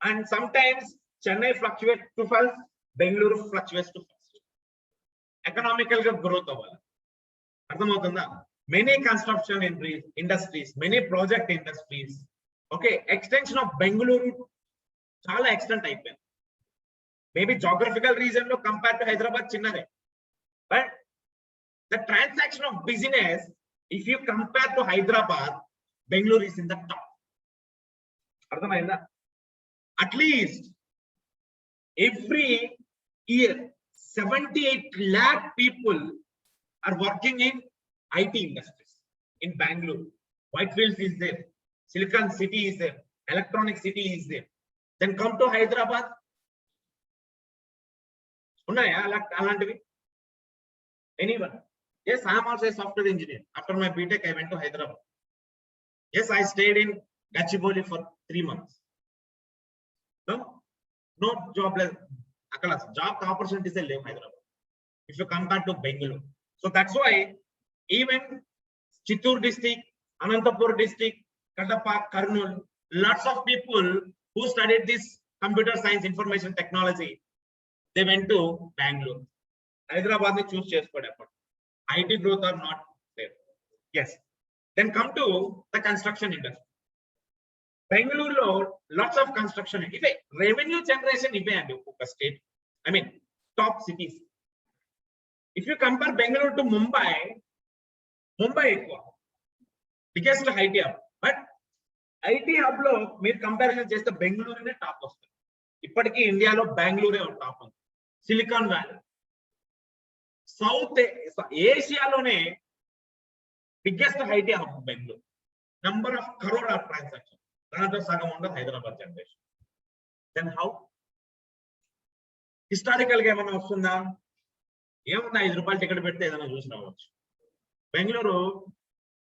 And sometimes Chennai fluctuates to first, Bengaluru fluctuates to first. Economical growth avvala. Arthamavutunda? Many construction industries, many project industries. Okay, extension of Bengaluru chala extent అయిపోయింది. Maybe geographical reason lo compared to Hyderabad chinnade, but the transaction of business, if you compare to Hyderabad, Bengaluru is in the top. Ardhamainda? At least every year 78 lakh people are working in IT industries in Bangalore. Whitefield is there, Silicon City is there, Electronic City is there. Then come to Hyderabad. ఉన్నాయా అలాంటివి? Anyone? Yes, I am also a software engineer. After my BTech, I went to Hyderabad. Yes, I stayed in Gachibowli for 3 months. No job, akkada job opportunities are leave Hyderabad if you compare to Bengaluru. So that's why even Chittoor district, Anantapur district, Kadapa, Kurnool, lots of people who studied this computer science, information technology, they went to Bangalore. Hyderabad ni choose cheskode appudu. IT growth are not there. Yes. Then come to the construction industry. Bangalore lo lots of construction. Ive revenue generation ive andi oka state. I mean top cities. If you compare Bangalore to Mumbai ఎక్కువ biggest IT hub. But IT hub లో మీరు comparison చేస్తే బెంగళూరునే top వస్తుంది. ఇప్పటికీ ఇండియాలో బెంగళూరే top ఉంది. Silicon valley, south ఏషియాలోనే biggest IT hub Bengaluru. Number of crore of transaction, దాంట్లో సగం ఉండదు Hyderabad generation. Then how historical గా ఏమైనా వస్తుందా? ఏముందా? 5 రూపాయలు టికెట్ పెడితే ఏదైనా చూసి రావచ్చు. బెంగళూరు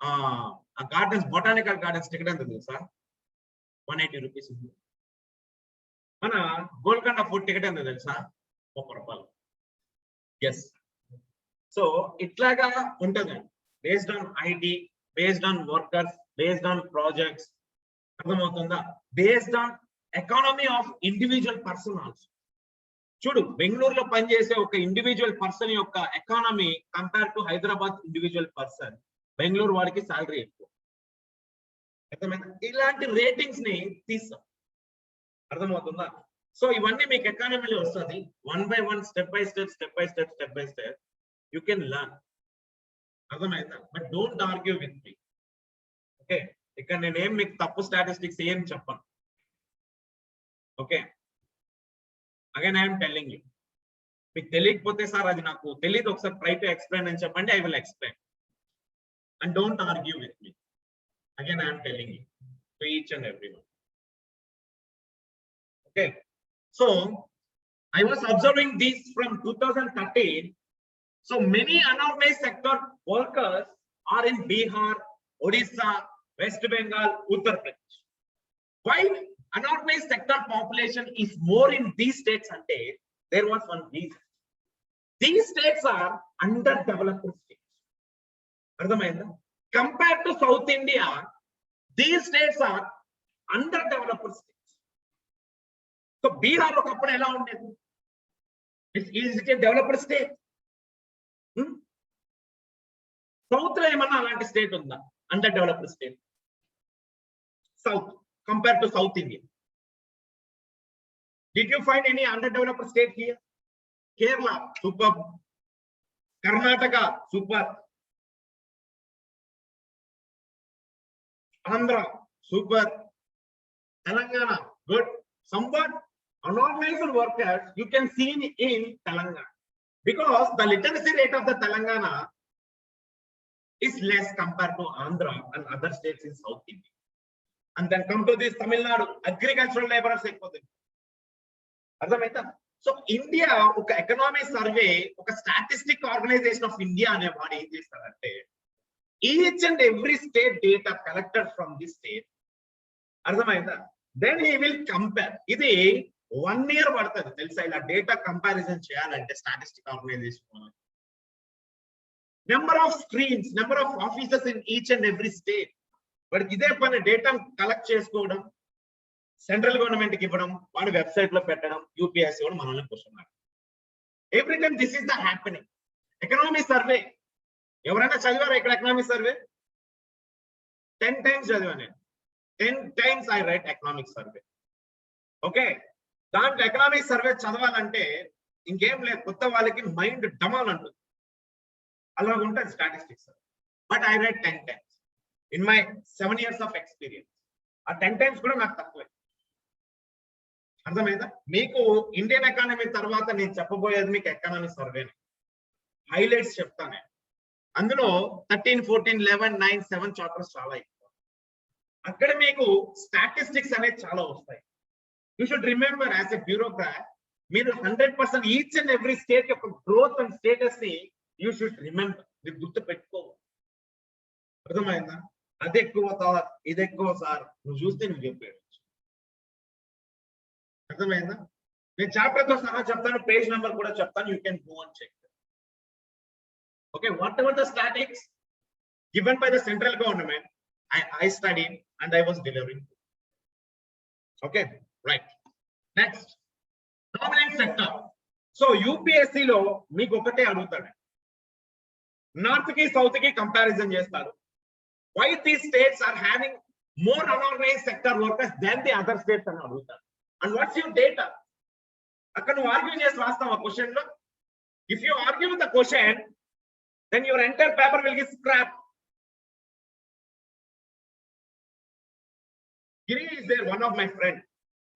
ఆ గార్డెన్స్, బొటానికల్ గార్డెన్స్ టికెట్ ఎంత తెలుసా? 180 రూపీస్ ఉంది. మన గోల్కొండ ఫుడ్ టికెట్ ఎంత తెలుసా? 30 రూపాయలు. ఎస్, సో ఇట్లాగా ఉంటుందండి. Based on IT, based on workers, based on projects. అర్థమవుతుందా? Based on economy of individual person also. చూడు, బెంగళూరులో పనిచేసే ఒక ఇండివిజువల్ పర్సన్ యొక్క economy compare to Hyderabad individual person, Bengaluru వాడికి సాలరీ ఎక్కువ. అర్థమైందా? ఇలాంటి రేటింగ్స్ ని తీస్తాం. అర్థమవుతుందా? సో ఇవన్నీ మీకు ఎకానమీలో వస్తుంది. 1 by 1, step by step you can learn. అర్థమైందా? But don't argue with me. Okay, ఇక్కడ నేనేం మీకు తప్పు స్టాటిస్టిక్స్ ఏం చెప్పను. Okay, again I'm telling you. మీకు తెలియకపోతే సార్ అది నాకు తెలియదు, ఒకసారి ట్రై టు ఎక్స్ప్లెయిన్ అని చెప్పండి, I will explain. And don't argue with me. Again, I am telling you to each and everyone. Okay, so I was observing this from 2013. So many unorganized sector workers are in Bihar, Odisha, West Bengal, Uttar Pradesh. Why unorganized sector population is more in these states? Ante there was one reason. These states are underdeveloped states. Ardhamainda? Compared to South India, these states are underdeveloped states. So Bihar okappudu ela undedi? Is it a developed state? South lo emanna alanti state unda? Underdeveloped state. South compared to South India. Did you find any underdeveloped state here? Kerala, super. Karnataka, super. Andhra, super. Telangana, good. Somewhat unorganized workers you can see in Telangana, because the literacy rate of the Telangana is less compared to Andhra and other states in South India. And then come to this Tamil Nadu, agricultural laborers ekpotundi. Ardhamaita? So India oka economic survey, oka statistic organization of India ane vaadu em chestarante, each and every state data collected from this state. Ardhamainda? Then he will compare. Idi 1 year padutadi telusa ila data comparison cheyalante statistic organization. Number of screens, number of offices in each and every state. But ide pane data collect chesukodam, central government ki ivvadam, vaadi website lo pettadam, UPSC vaadu manalni question mark. Every time this is the happening. Economic survey ఎవరైనా చదివారా ఇక్కడ? Economic survey 10 times చదివా నేను. 10 times I write economic survey. Okay, దాంట్లో economic survey చదవాలంటే ఇంకేం లేదు, కొత్త వాళ్ళకి మైండ్ డమాల్ అంటుంది. అలా ఉంటుంది statistics. But I write 10 times in my 7 years of experience. ఆ 10 times కూడా నాకు తక్కువే. అర్థమైందా? మీకు ఇండియన్ ఎకానమీ తర్వాత నేను చెప్పబోయేది మీకు ఎకనామిక్ సర్వేనే. హైలైట్స్ చెప్తాను. అందులో 13, 14, 11, 9, 7 చాప్టర్స్ చాలా ఎక్కువ. అక్కడ మీకు స్టాటిస్టిక్స్ అనేది చాలా వస్తాయి. You should remember as a bureaucrat, మీరు 100% ఈచ్ అండ్ ఎవ్రీ స్టేట్ యొక్క గ్రోత్ అండ్ స్టేటస్ ని యూ షుడ్ రిమెంబర్. మీరు గుర్తు పెట్టుకోవాలి. అర్థమైందా? అది ఎక్కువ సార్, ఇది ఎక్కువ సార్, నువ్వు చూస్తే నువ్వు చెప్పేయచ్చు. అర్థమైందా? నేను చాప్టర్ తో సహా చెప్తాను, పేజ్ నెంబర్ కూడా చెప్తాను. You can go and check. Okay, whatever the statistics given by the central government, I studied and I was delivering. Okay, right. Next, dominant sector. So UPSC lo meeku okate adugutadu, north ki south ki comparison chestaru. Why these states are having more unorganized sector workers than the other states ani adugutaru? And what's your data? Akka nu argue chesi rastava question lo. If you argue with the question, then your entire paper will get scrapped. Giri is there, one of my friend.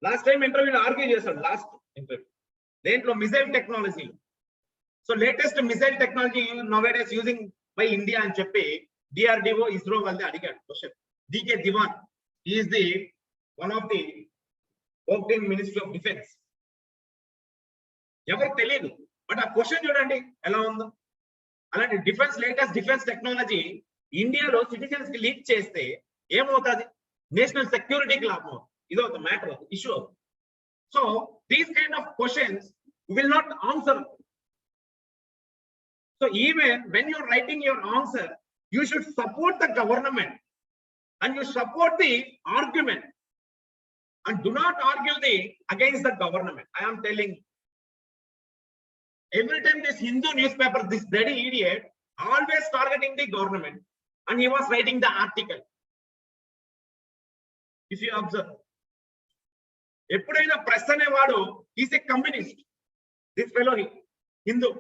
Last time interview argue chesadu, last interview. Dentlo missile technology. So latest missile technology nowadays using by India and cheppi DRDO, ISRO valde adigadu question. DK Diwan, he is the one of the worked in Ministry of Defense. Evaru teliyadu, but a question chudandi ela undo. అలాంటి defence, latest defence technology ఇండియాలో citizens కి leak చేస్తే ఏమవుతుంది? National సెక్యూరిటీకి లాభం. ఇది ఒక matter, issue. So these kind of questions will not answer. So even when you're writing your answer, you should support the government and you support the argument and do not argue against the government. I am telling you. Every time this Hindu newspaper, this bloody idiot, always targeting the government, and he was writing the article. If you observe, ఎప్పుడైనా press అనేవాడు is a communist. This fellow Hindu.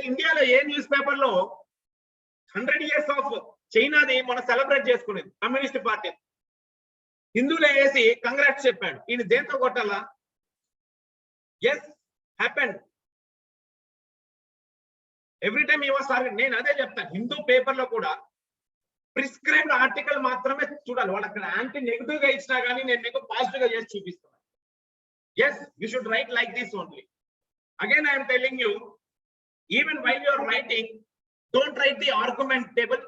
ఇండియాలో ఏ news paper లో 100 years of చైనాది మనం celebrate చేసుకునేది communist party. హిందువులే వేసి congrats చెప్పాడు. ఈయన దేంతో కొట్టాలా? Yes happened. ఎవ్రీ టైమ్ ఈ వాస్ టార్గెట్. నేను అదే చెప్తాను, హిందూ పేపర్ లో కూడా ప్రిస్క్రైబ్డ్ ఆర్టికల్ మాత్రమే చూడాలి. వాళ్ళు అక్కడ యాంటీ నెగిటివ్ గా ఇచ్చినా కానీ నేను మీకు పాజిటివ్ గా చేసి చూపిస్తాను. Yes, you should write like this only. Again I'm telling you, even while you are writing, don't write the argumentable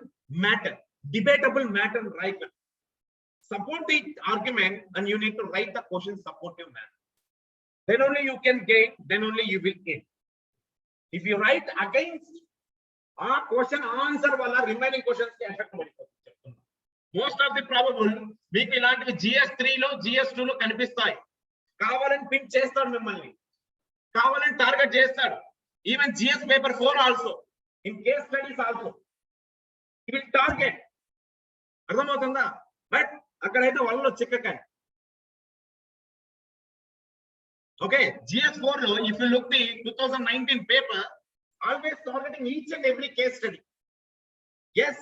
matter, debatable matter. Right, support the argument and you need to write the question supportive manner. Then only you can gain, then only you will gain. If you write against a question answer wala remaining questions ki effect padipotundi. Most of the probable meeku ilantivi GS3 lo GS2 lo kanipistayi. Kavalani pin chestadu mimmalni, kavalani target chestadu. Even GS paper 4 also, in case studies also he will target. అర్థమవుతుందా? But అక్కడైతే వాళ్ళలో చిక్కకండి. Okay, GS4 lo, if you look the 2019 paper, always targeting each and every case study. Yes,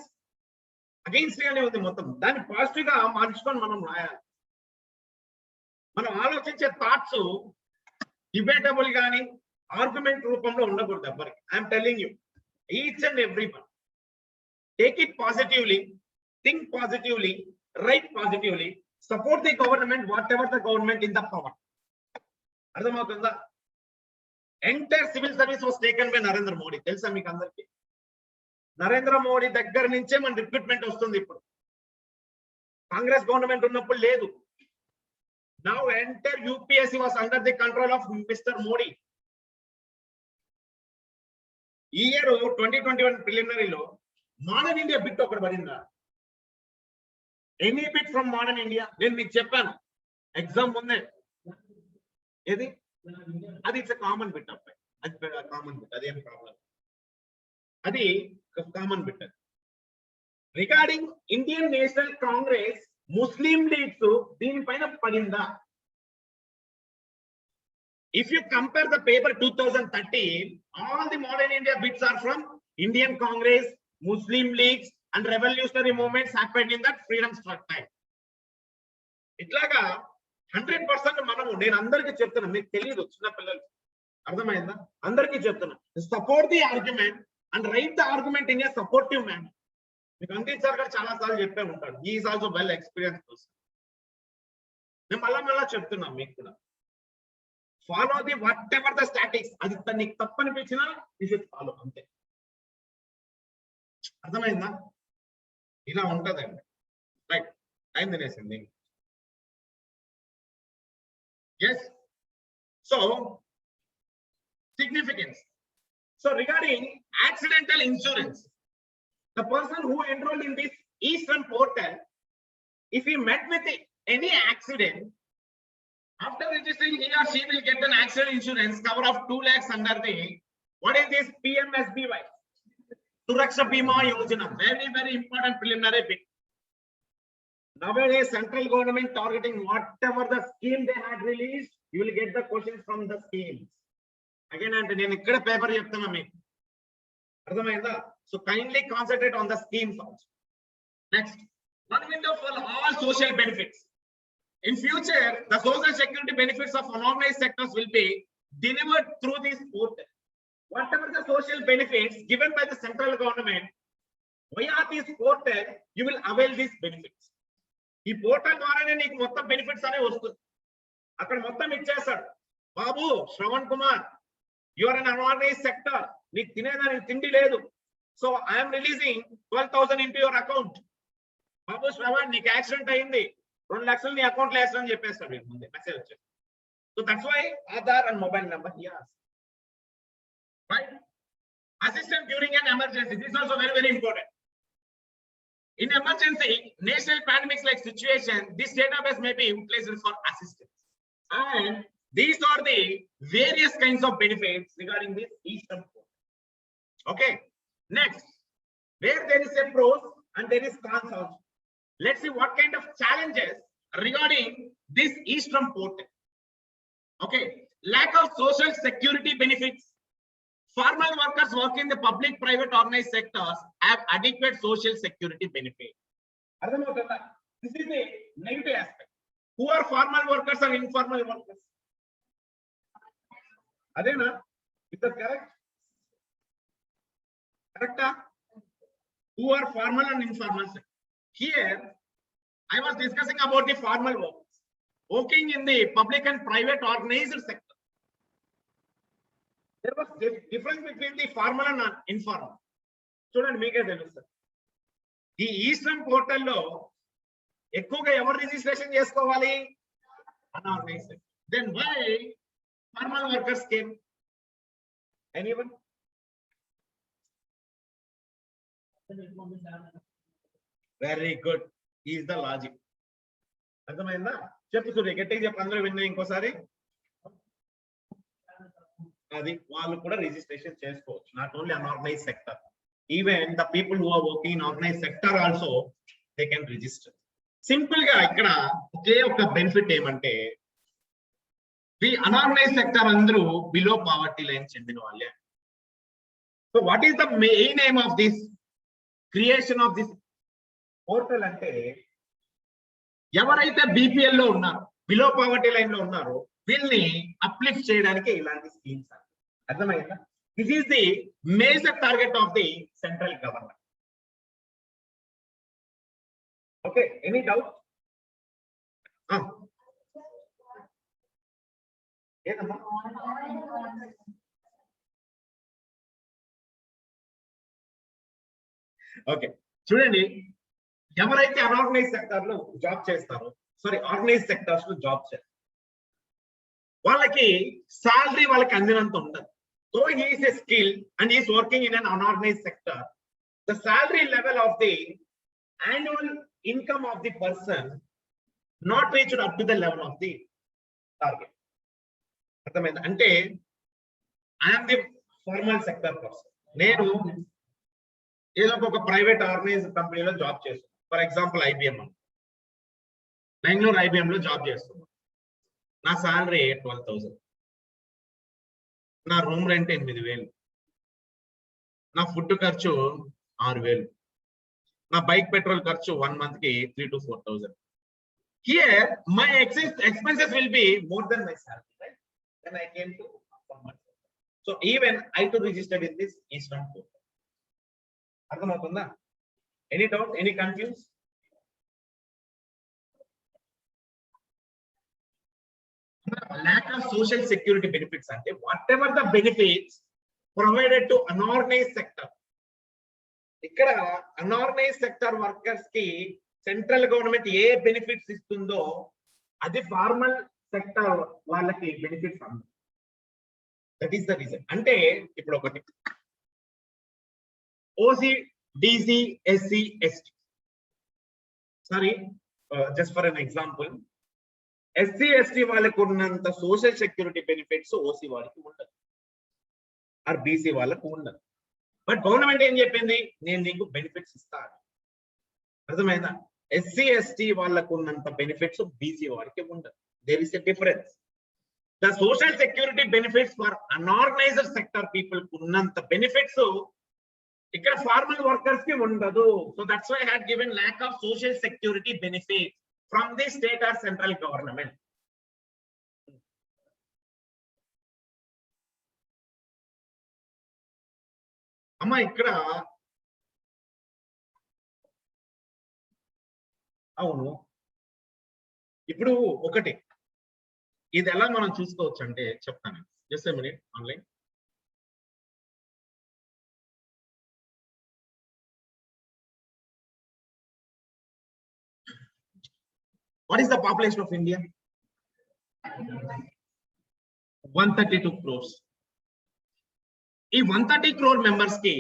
against గానే ఉంది మొత్తం. దాన్ని positive గా మార్చుకొని మనం రాయాలి. మనం ఆలోచించే థాట్స్ డిబేటబుల్ గానీ ఆర్గ్యుమెంట్ రూపంలో ఉండకూడదు ఎవ్వరికి. I'm telling you, each and every one take it positively, think positively, write positively, support the government, whatever the government in the power. అర్థమవుతుందా? Entire civil service was taken by Narendra Modi. తెలుసా మీకు అందరికి? నరేంద్ర మోడీ దగ్గర నుంచే మన రిక్రూట్మెంట్ వస్తుంది. ఇప్పుడు కాంగ్రెస్ గవర్నమెంట్ ఉన్నప్పుడు లేదు. Now entire UPSC was under the control of mister Modi. ఈ ఇయర్ 2021 ప్రిలిమినరీలో మోడర్న్ ఇండియా బిట్ ఒకటి పడిందా? Any bit from modern India? నేను మీకు చెప్పాను ఎగ్జామ్ ముందే, ఏది అది ఇట్స్ కామన్ బిట్ అబ్బాయి, అది కామన్ బిట్, అదేం ప్రాబ్లం, అది common bit. Regarding Indian National Congress Muslim Leagues దీనిపైన పడిందా? If you compare the paper 2013, all the modern India bits are from Indian Congress, Muslim leagues and revolutionary movements happened in that freedom struggle time. ఇట్లాగా 100% మనము, నేను అందరికీ చెప్తున్నా, మీకు తెలియదు చిన్న పిల్లలు, అర్థమైందా? అందరికీ చెప్తున్నా, support the argument and right the argument in a supportive manner. మీకు అంకిత్ సార్ గారు చాలా సార్లు చెప్పే ఉంటాడు, he is also well experience person. నేను మళ్ళా చెప్తున్నా మీకు కూడా, follow the what ever the statics. అది నీకు తప్పనిపించినా యూ షుడ్ ఫాలో, అంతే. అర్థమైందా? ఇలా ఉంటదండి. రైట్, టైం తినేసింది. Yes, so significance. So regarding accidental insurance, the person who enrolled in this Eastern portal, if he met with any accident, after registering he or she will get an accident insurance cover of 2 lakhs under the, what is this, PMSBY, Suraksha Bima Yojana. Very, very important preliminary bit. Nowadays, central government targeting whatever the scheme they had released, you will get the questions from the schemes. Again, and నేను ఇక్కడ paper చెప్తున్నా మీకు, అర్థమైందా? So kindly concentrate on the schemes also. Next, one window for all social benefits. In future, the social security benefits of unorganized sectors will be delivered through this portal. Whatever the social benefits given by the central government, via this portal, you will avail these benefits. ఈ portal ద్వారానే నీకు మొత్తం benefits అనేవి వస్తుంది. అక్కడ మొత్తం ఇచ్చేస్తాడు, బాబు Shravan Kumar, you are un unorganised sector, నీకు తినేదానికి తిండి లేదు, so I'm releasing 12,000 into your account. బాబు శ్రవణ్, నీకు యాక్సిడెంట్ అయింది, 2 లక్షలు నీ అకౌంట్ లో వేస్తానని చెప్పేస్తాడు మీకు ముందే మెసేజ్ వచ్చేది. So that's why Aadhaar and mobile number here, right? Assistance during an emergency. This is also very, very important. In emergency, national pandemics like situation, this database may be utilized for assistance. And these are the various kinds of benefits regarding this Eastern portal. Okay. Next, where there is a pros and there is cons also. Let's see what kind of challenges regarding this Eastern portal. Okay. Lack of social security benefits. Formal workers work in the public, private, organized sectors have adequate social security benefit. This is the negative aspect. Who are formal workers and informal workers? Adena, is that correct? Correct? Who are formal and informal sector? Here, I was discussing about the formal workers working in the public and private organized sector. There was difference between the formal and informal. Student, make a delusion. The Eastern portal lo ఎక్కువగా ఎవరు registration చేసుకోవాలి? Unorganized. Then why formal workers came? Anyone? Very good. Is the logic. అర్థమైందా? చెప్పు సూర్య, గట్టిగా చెప్పు, అందరూ విన్నా ఇంకోసారి. అది వాళ్ళు కూడా రిజిస్ట్రేషన్ చేసుకోవచ్చు. Not only unorganised sector, even the people who are working in organised sector also they can register. Simple గా ఇక్కడ ఒకే ఒక బెనిఫిట్ ఏమంటే, ది అన్ఆర్గనైజ్డ్ సెక్టర్ అందరూ బిలో పావర్టీ లైన్ చెందిన వాళ్ళే. So what is the main aim of this creation of this portal అంటే, ఎవరైతే బీపీఎల్ లో ఉన్నారో, బిలో పావర్టీ లైన్ లో ఉన్నారో, వీళ్ళని అప్లిఫ్ట్ చేయడానికి ఇలాంటి స్కీమ్స్. అర్థమైందా? This is the major target of the central government. Okay, any doubt? ఏదమ్మా? ఓకే, చూడండి, ఎవరైతే అన్ఆర్గనైజ్ సెక్టర్ లో జాబ్ చేస్తారో, సారీ ఆర్గనైజ్ సెక్టర్స్ లో జాబ్ చేస్తారు, వాళ్ళకి సాలరీ వాళ్ళకి అందినంత ఉండదు. So he is a skill and is working in an unorganised sector, the salary level of the annual income of the person not reached up to the level of the target. అర్థమైంది? అంటే I'm the formal sector person, నేను ఏదో ఒక private organised కంపెనీలో job చేస్తున్నాను. For example IBM, Bengaluru IBM లో job చేస్తున్నాను. నా సాలరీ 12,000, నా రూమ్ రెంట్ 8,000, నా ఫుడ్ ఖర్చు 6,000, నా బైక్ పెట్రోల్ ఖర్చు 1 month కి 3,000 to 4,000. Here my expenses will be more than my salary, right? Then I came to formal. So even I too registered in this Eastern portal. అర్థమవుతుందా? Any doubt? Any confused? Lack of social security benefits ante whatever the benefits provided to unorganized sector. ఇక్కడ unorganised sector workers కి central government ఏ benefits ఇస్తుందో అది formal sector వాళ్ళకి benefits అందదు. That is the reason. అంటే ఇప్పుడు ఒకటి OC, DC, SC, ST, sorry just for an example, SC ST వాళ్ళకు ఉన్నంత సోషల్ సెక్యూరిటీ బెనిఫిట్స్ ఓసీ వాళ్ళకి ఉండదు, ఆర్ బీసీ వాళ్ళకు ఉండదు. బట్ గవర్నమెంట్ ఏం చెప్పింది, నేను నీకు బెనిఫిట్స్ ఇస్తాను. అర్థమైందా? ఎస్సీ ఎస్టీ వాళ్ళకు ఉన్నంత బెనిఫిట్స్ బీసీ వారికి ఉండదు. There is a difference. The social security benefits for unorganised sector people ఉన్నంత బెనిఫిట్స్ ఇక్కడ ఫార్మల్ వర్కర్స్ కి ఉండదు. So that's why I had given lack of social security benefit from the state or central government. అమ్మా ఇక్కడ అవును, ఇప్పుడు ఒకటి ఇది ఎలా మనం చూసుకోవచ్చు అంటే చెప్తాను. Just a minute. Online what is the population of India? 132 crores. ఈ 130 crore members కి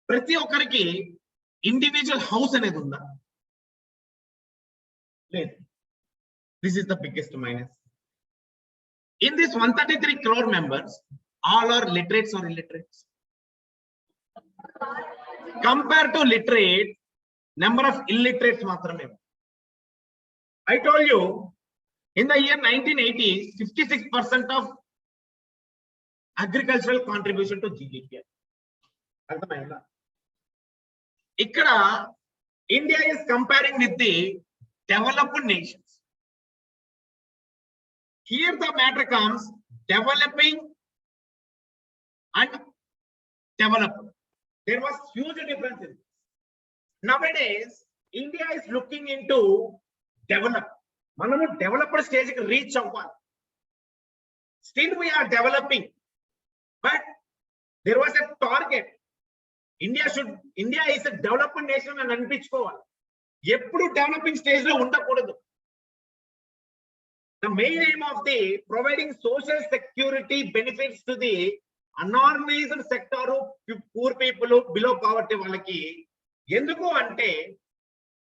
ప్రతి ఒక్కరికి ఇండివిజువల్ హౌస్ అనేది ఉందా? లేదు. This is the biggest minus. In this 133 crore members, all are literates or illiterates. Compared to literate, number of illiterates matrame. I told you, in the year 1980, 56% of agricultural contribution to GDP. అర్థమైందా? ఇక్కడ India is comparing with the developed nations. Here the matter comes developing and developed. There was huge difference in this. Nowadays, India is looking into develop. Manamu developed stage ki reach avvali. Still we are developing, but there was a target. India is a developing nation and అనిపించుకోవాలి. ఎప్పుడు developing stage లో ఉండకూడదు. The main aim of the providing social security benefits to the unorganized sector, poor people, below poverty వాళ్ళకి ఎందుకు అంటే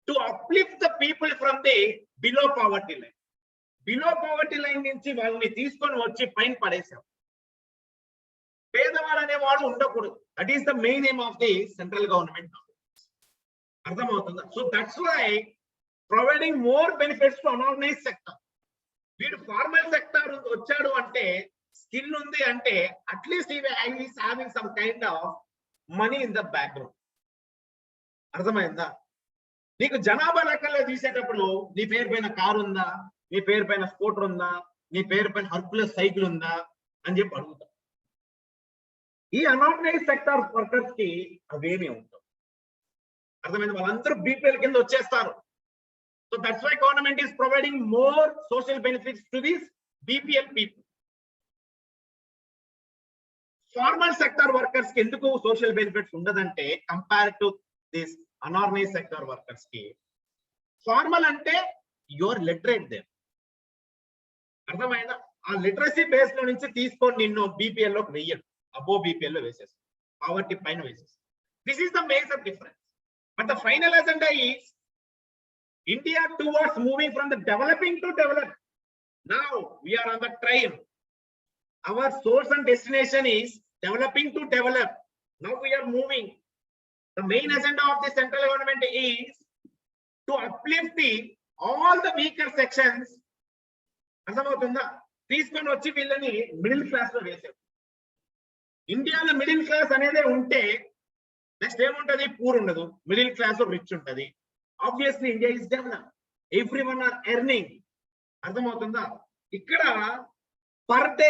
to uplift the people from the below poverty line. Below poverty line నుంచి వాళ్ళని తీసుకొని వచ్చి పైన పడేశాం. పేదవాడు అనేవాడు ఉండకూడదు. That is the main aim of the central government. అర్థమవుతుందా? So that's why providing more benefits to unorganized sector. వీడు ఫార్మల్ సెక్టర్ వచ్చాడు అంటే స్కిల్ ఉంది అంటే at least is having some kind of money in the background. అర్థమైందా? నీకు జనాభా లెక్కలో తీసేటప్పుడు నీ పేరు పైన కారు ఉందా, నీ పేరు పైన స్కూటర్ ఉందా, నీ పేరు పైన హర్కులస్ సైకిల్ ఉందా అని చెప్పి అడుగుతా. ఈ అనార్గనైజ్ సెక్టర్ వర్కర్స్ కి అవేమీ ఉంటాయి. అర్థమైంది? వాళ్ళందరూ బీపీఎల్ కింద వచ్చేస్తారు. So that's why government is providing more social benefits to these BPL people. Formal sector workers ki enduku social benefits undadante compared to this unorganized sector workers ki. Formal ante you are literate there. అర్థమైందా? ఆ literacy base లో నుంచి తీసుకొని నిన్ను BPL లోకి వెయ్యడు, అబో BPL లో వేసేసి poverty పైన వేసేసి. This is the major difference. But the final agenda is India towards moving from the developing to develop. Now we are on the train. Our source and destination is developing to develop. Now we are moving. The main agenda of the central government is to uplift all the weaker sections. అర్థమవుతుందా? తీసుకొని వచ్చి వీళ్ళని middle class లో వేసారు. ఇండియాలో middle class అనేది ఉంటే next ఏముంటది? పూర్ ఉండదు, మిడిల్ క్లాస్ రిచ్ ఉంటది. Obviously India is developed. Everyone are earning. అర్థమవుతుందా? ఇక్కడ పర్ డే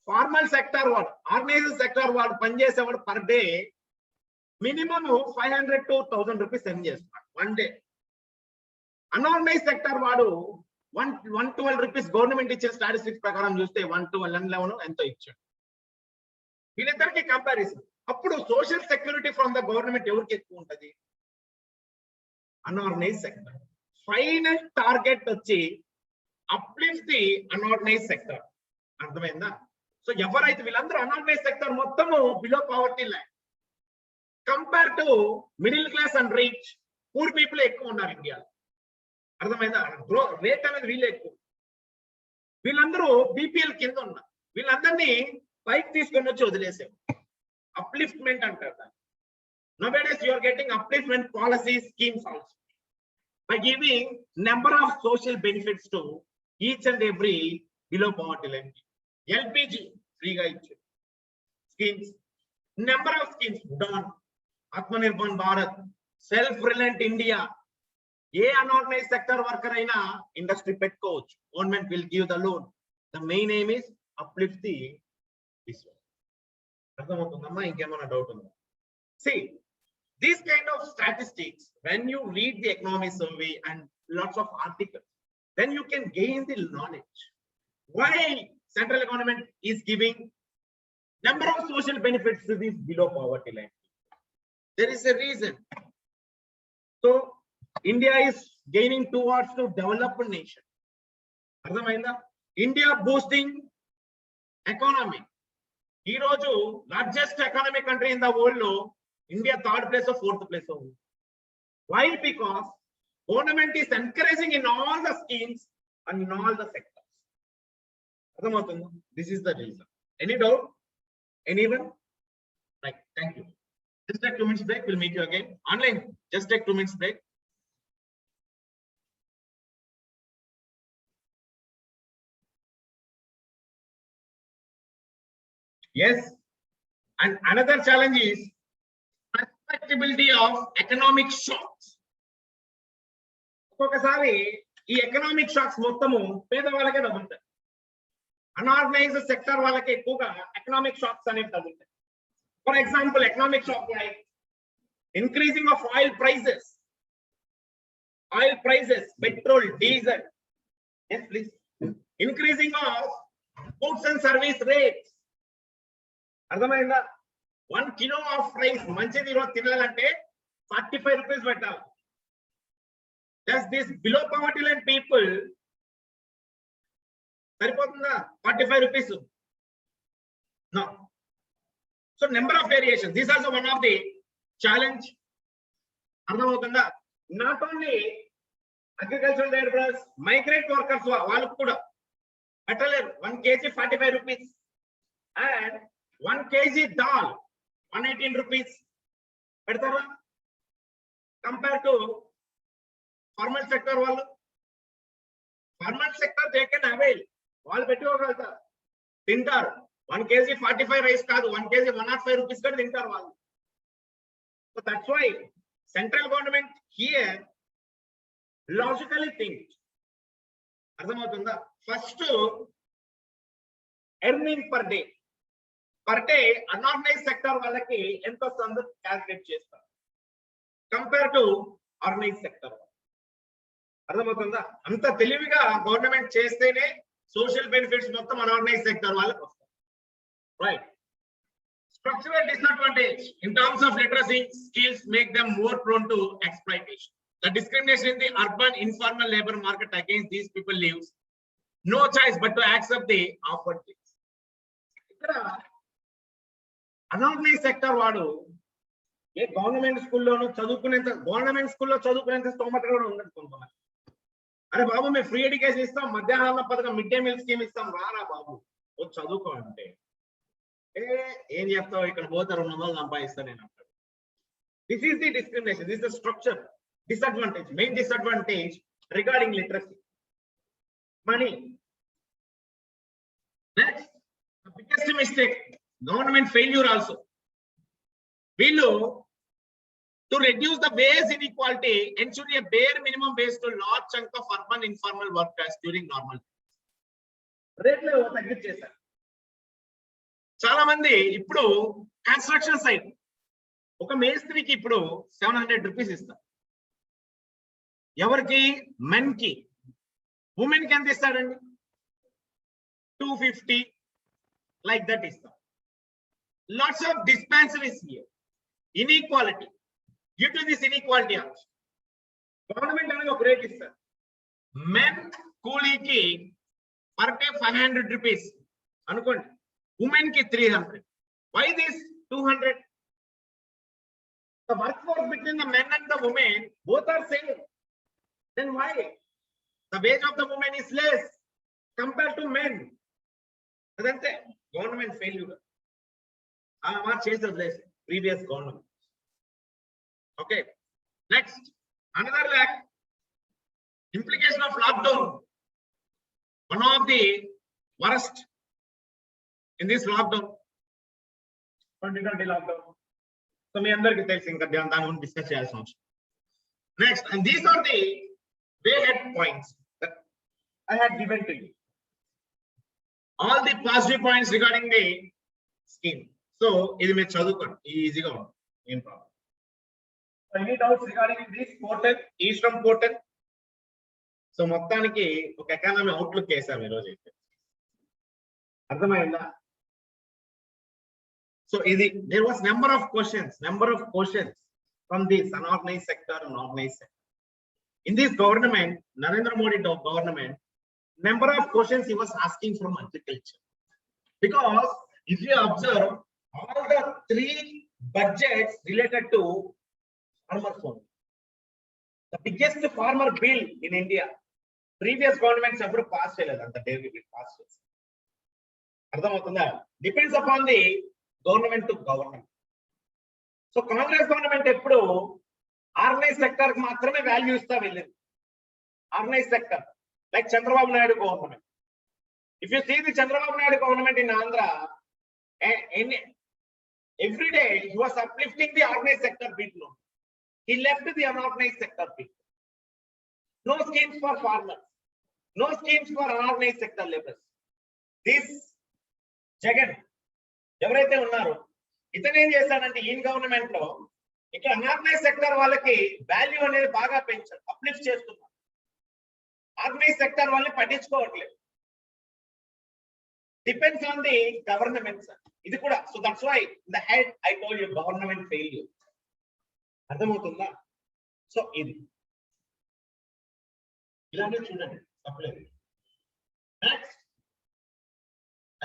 ఫార్మల్ సెక్టర్ వాడు, ఆర్గనైజ్డ్ సెక్టర్ వాడు పనిచేసేవాడు per day minimum 500 to 1000 rupees earn చేస్తున్నాడు వన్ డే. అన్ఆర్గనైజ్డ్ సెక్టర్ వాడు 112 రూపీస్ గవర్నమెంట్ ఇచ్చే స్టాటిస్టిక్స్ ప్రకారం చూస్తే 111 ఎంతో ఇచ్చాడు. వీళ్ళిద్దరికి కంపారిజన్. అప్పుడు social security from the government ఎవరికి ఎక్కువ ఉంటది? unorganized sector. Final target వచ్చి uplift the unorganized sector. అర్థమైందా? సో ఎవరైతే వీళ్ళందరూ unorganized sector మొత్తము below poverty line compare to middle class and rich poor people ఎక్కువ ఉన్నారు ఇండియాలో. అర్థమైందా? రేట్ అనేది వీళ్ళు ఎక్కువ. వీళ్ళందరూ బీపీఎల్ కింద ఉన్నారు. వీళ్ళందరినీ పైకి తీసుకొని వచ్చి వదిలేసారు. అప్లిఫ్ట్మెంట్ అంటారు. Nowadays you are getting upliftment policies schemes also by giving number of social benefits to each and every below poverty line. LPG free ga ichu schemes, number of schemes done. Atmanirbhar Bharat, self reliant India. A unorganized sector worker అయినా industry petkochu, government will give the loan. The main aim is uplift the this one. అర్థమవుతుందమ్మా? ఇంకేమైనా doubt ఉందా? See, these kind of statistics, when you read the economy survey and lots of articles, then you can gain the knowledge. Why central government is giving number of social benefits to these below poverty line? There is a reason. So India is gaining towards to developed nation. అర్థమైందా? India boosting economy. ఈ రోజు largest economic country in the world లో India third place or fourth place లో ఉంది. Why? Because government is encouraging in all the schemes and in all the sectors. అర్థమవుతుందా? This is the reason. Any doubt? Anyone? Right. Thank you. Just take 2 minutes break. We'll meet you again online. Just take 2 minutes break. Yes. And another challenge is susceptibility of economic shocks. ఒక్కొక్కసారి ఈ economic shocks మొత్తము పేదవాళ్ళకే తగులుతాయి. Unorganised sector వాళ్ళకి ఎక్కువగా economic shocks అనేవి తగులుతాయి. For example economic shock like increasing of oil prices, petrol, diesel. yes please. Increasing of foods and service rates. అర్థమైందా? 1 kilo of rice మంచిది ఈరోజు తినాలంటే 45 రూపీస్ పెట్టాలి. Does this below poverty line people సరిపోతుందా 45 rupees? No. So number of variations. This is also one of the challenge. అర్థమవుతుందా? Not only agricultural laborers, migrant workers వాళ్ళకు కూడా పెట్టలేరు. 1 kg 45 rupees and 1 kg dal 118 rupees పెడతారా? Compare to formal sector వాళ్ళు. Formal sector they can avail, వాళ్ళు పెట్టుకోగలుగుతారు, తింటారు. 1 kg 45 rice కాదు, 1 kg 105 rupees కూడా తింటారు వాళ్ళు. So that's why central government here logically think. అర్థమవుతుందా? First earning per day unorganise sector వాళ్ళకి ఎంత వస్తుందో క్యాల్కులేట్ చేస్తారు కంపేర్ టు ఆర్గనైజ్ సెక్టర్. అర్థమవుతుందా? అంత తెలివిగా గవర్నమెంట్ చేస్తేనే సోషల్ బెనిఫిట్స్ మొత్తం అన్ఆర్గనైజ్ సెక్టర్ వాళ్ళకి వస్తాయి. Right. Structural disadvantage in terms of literacy skills make them more prone to exploitation. The discrimination in the urban informal labor market against these people leaves no choice but to accept the offered things. ఇక్కడ unorganised sector వాడు ఏ government స్కూల్లోనూ చదువుకునేంత స్తోమత కూడా ఉండదు కొంతమంది. అరే బాబు మేము free education ఇస్తాం, మధ్యాహ్న పథకం, మిడ్ డే మీల్ స్కీమ్ ఇస్తాం, రారా బాబు చదువుకో అంటే ఏం చెప్తావు, ఇక్కడ పోతే 200 సంపాదిస్తాను నేను అంటాడు. This is the discrimination. This is the structure disadvantage, main disadvantage regarding literacy. Money. Next, the biggest mistake, government failure also. Below, to reduce the wage inequality, ensure a bare minimum wage to large chunk of urban informal workers during normal times. Rate level తగ్గించేశారు. చాలా మంది ఇప్పుడు construction site ఒక మేస్త్రికి ఇప్పుడు 700 rupees ఇస్తారు. ఎవరికి? Men కి. Women కి ఎంత ఇస్తాడండి? 250 లైక్ దట్ ఇస్తాం. Lots of dispensaries here. Inequality. Due to this inequality also government అనేది ఒక రేట్ ఇస్తారు. మెన్ కూలీకి పర్ డే 500 రూపీస్ అనుకోండి, ఉమెన్ కి 300. Why this 200? The workforce between the men and the women both are same. Then why the wage of the woman is less compared to men? Adante government failure. Our changes less previous government. Okay. Next, another lack, implication of lockdown. One of the worst in this lockdown, 2020 lockdown. So me andarki telisi inka dani gurinchi discuss cheyalsina avasam. Next, and these are the way-ahead points that I had given to you. All the positive points regarding the scheme. So, ఇది మీరు చదువుకోండి, ఈజీగా ఉంటుంది, ఏం problem. Any doubts regarding this portal, e-Shram portal? So మొత్తానికి ఒక economy outlook చేశాం ఈరోజు అయితే. అర్థమైందా? సో ఇది there was number of questions from this unorganized sector and organized sector. In this government, Narendra Modi government, number of questions he was asking from agriculture, because if you observe all the three budgets related to farmers only. The biggest farmer bill in India, previous governments ever passed the daily bill passed. Depends upon the government to government. So Congress government ఎప్పుడు organized sector కి మాత్రమే value ఇస్తా వెళ్ళింది. Organized sector, like Chandrababu Naidu government. If you see the Chandrababu Naidu government in Andhra, every day he was uplifting the organized sector people. He left the unorganized sector people. No schemes for farmers, no schemes for unorganized sector laborers. This Jagan ఎవరైతే ఉన్నారో ఇతను ఏం చేస్తాడంటే ఈ government లో ఇక్కడ unorganised sector వాళ్ళకి value అనేది బాగా పెంచారు, అప్లిఫ్ట్ చేస్తున్నారు. ఆర్గనైజ్ సెక్టర్ వాళ్ళని పట్టించుకోవట్లేదు. Depends on the government sir ఇది కూడా. So that's why the head I told you government failure. అర్థమవుతుందా? సో ఇది ఇలానే చూడండి తప్పలేదు. నెక్స్ట్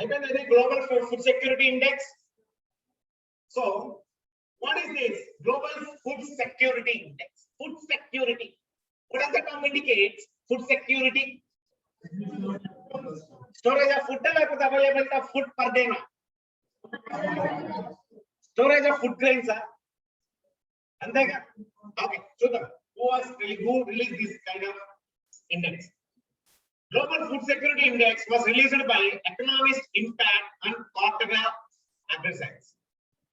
అయిపోయింది global food security index. So what is this global food security index? Food security, what does the term indicate? Food security, storage of food or availability of food per day na? Storage of food grains antega. Okay, chudam who released this kind of index. Global food security index was released by Economist Impact and Cortega Agriscience.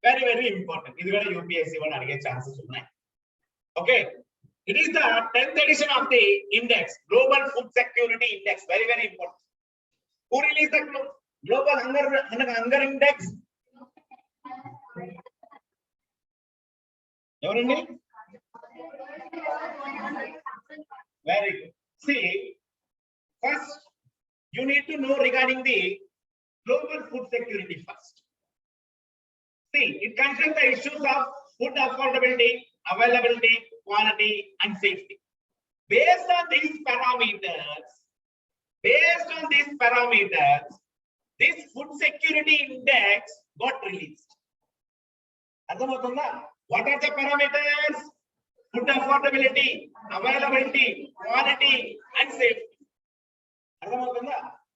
Very, very important. This is UPSC one get chances. Okay, it is the 10th edition of the index, Global Food Security Index. Very, very important. Who released the Global Hunger Index? Very good. See, first you need to know regarding the global food security first. See, it concerns the issues of food affordability, availability, quality, and safety. Based on these parameters, this food security index got released. What are the parameters? Food affordability, availability, quality, and safety.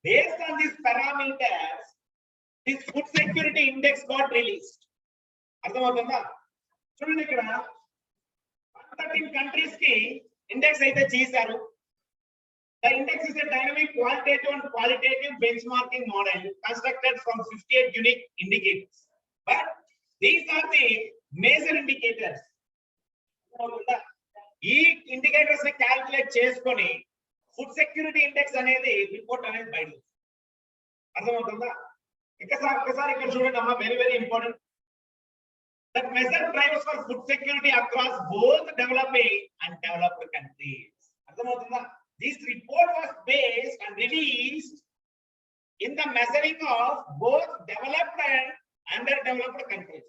Based on these parameters, this food security index got released. చూడండి ఇక్కడ 113 countries కి index అయితే చేశారు. The index is a dynamic quantitative and qualitative benchmarking model constructed from 58 unique indicators. But these are the major indicators. ఈ indicators ని calculate చేసుకొని food security index అనేది report అనేది బయట. అర్థమవుతుందా? ఒక్కసారి ఇక్కడ చూడండి అమ్మా, very very important. That measure drivers for food security across both developing and developed countries. This report was based and released in the measuring of both developed and underdeveloped countries.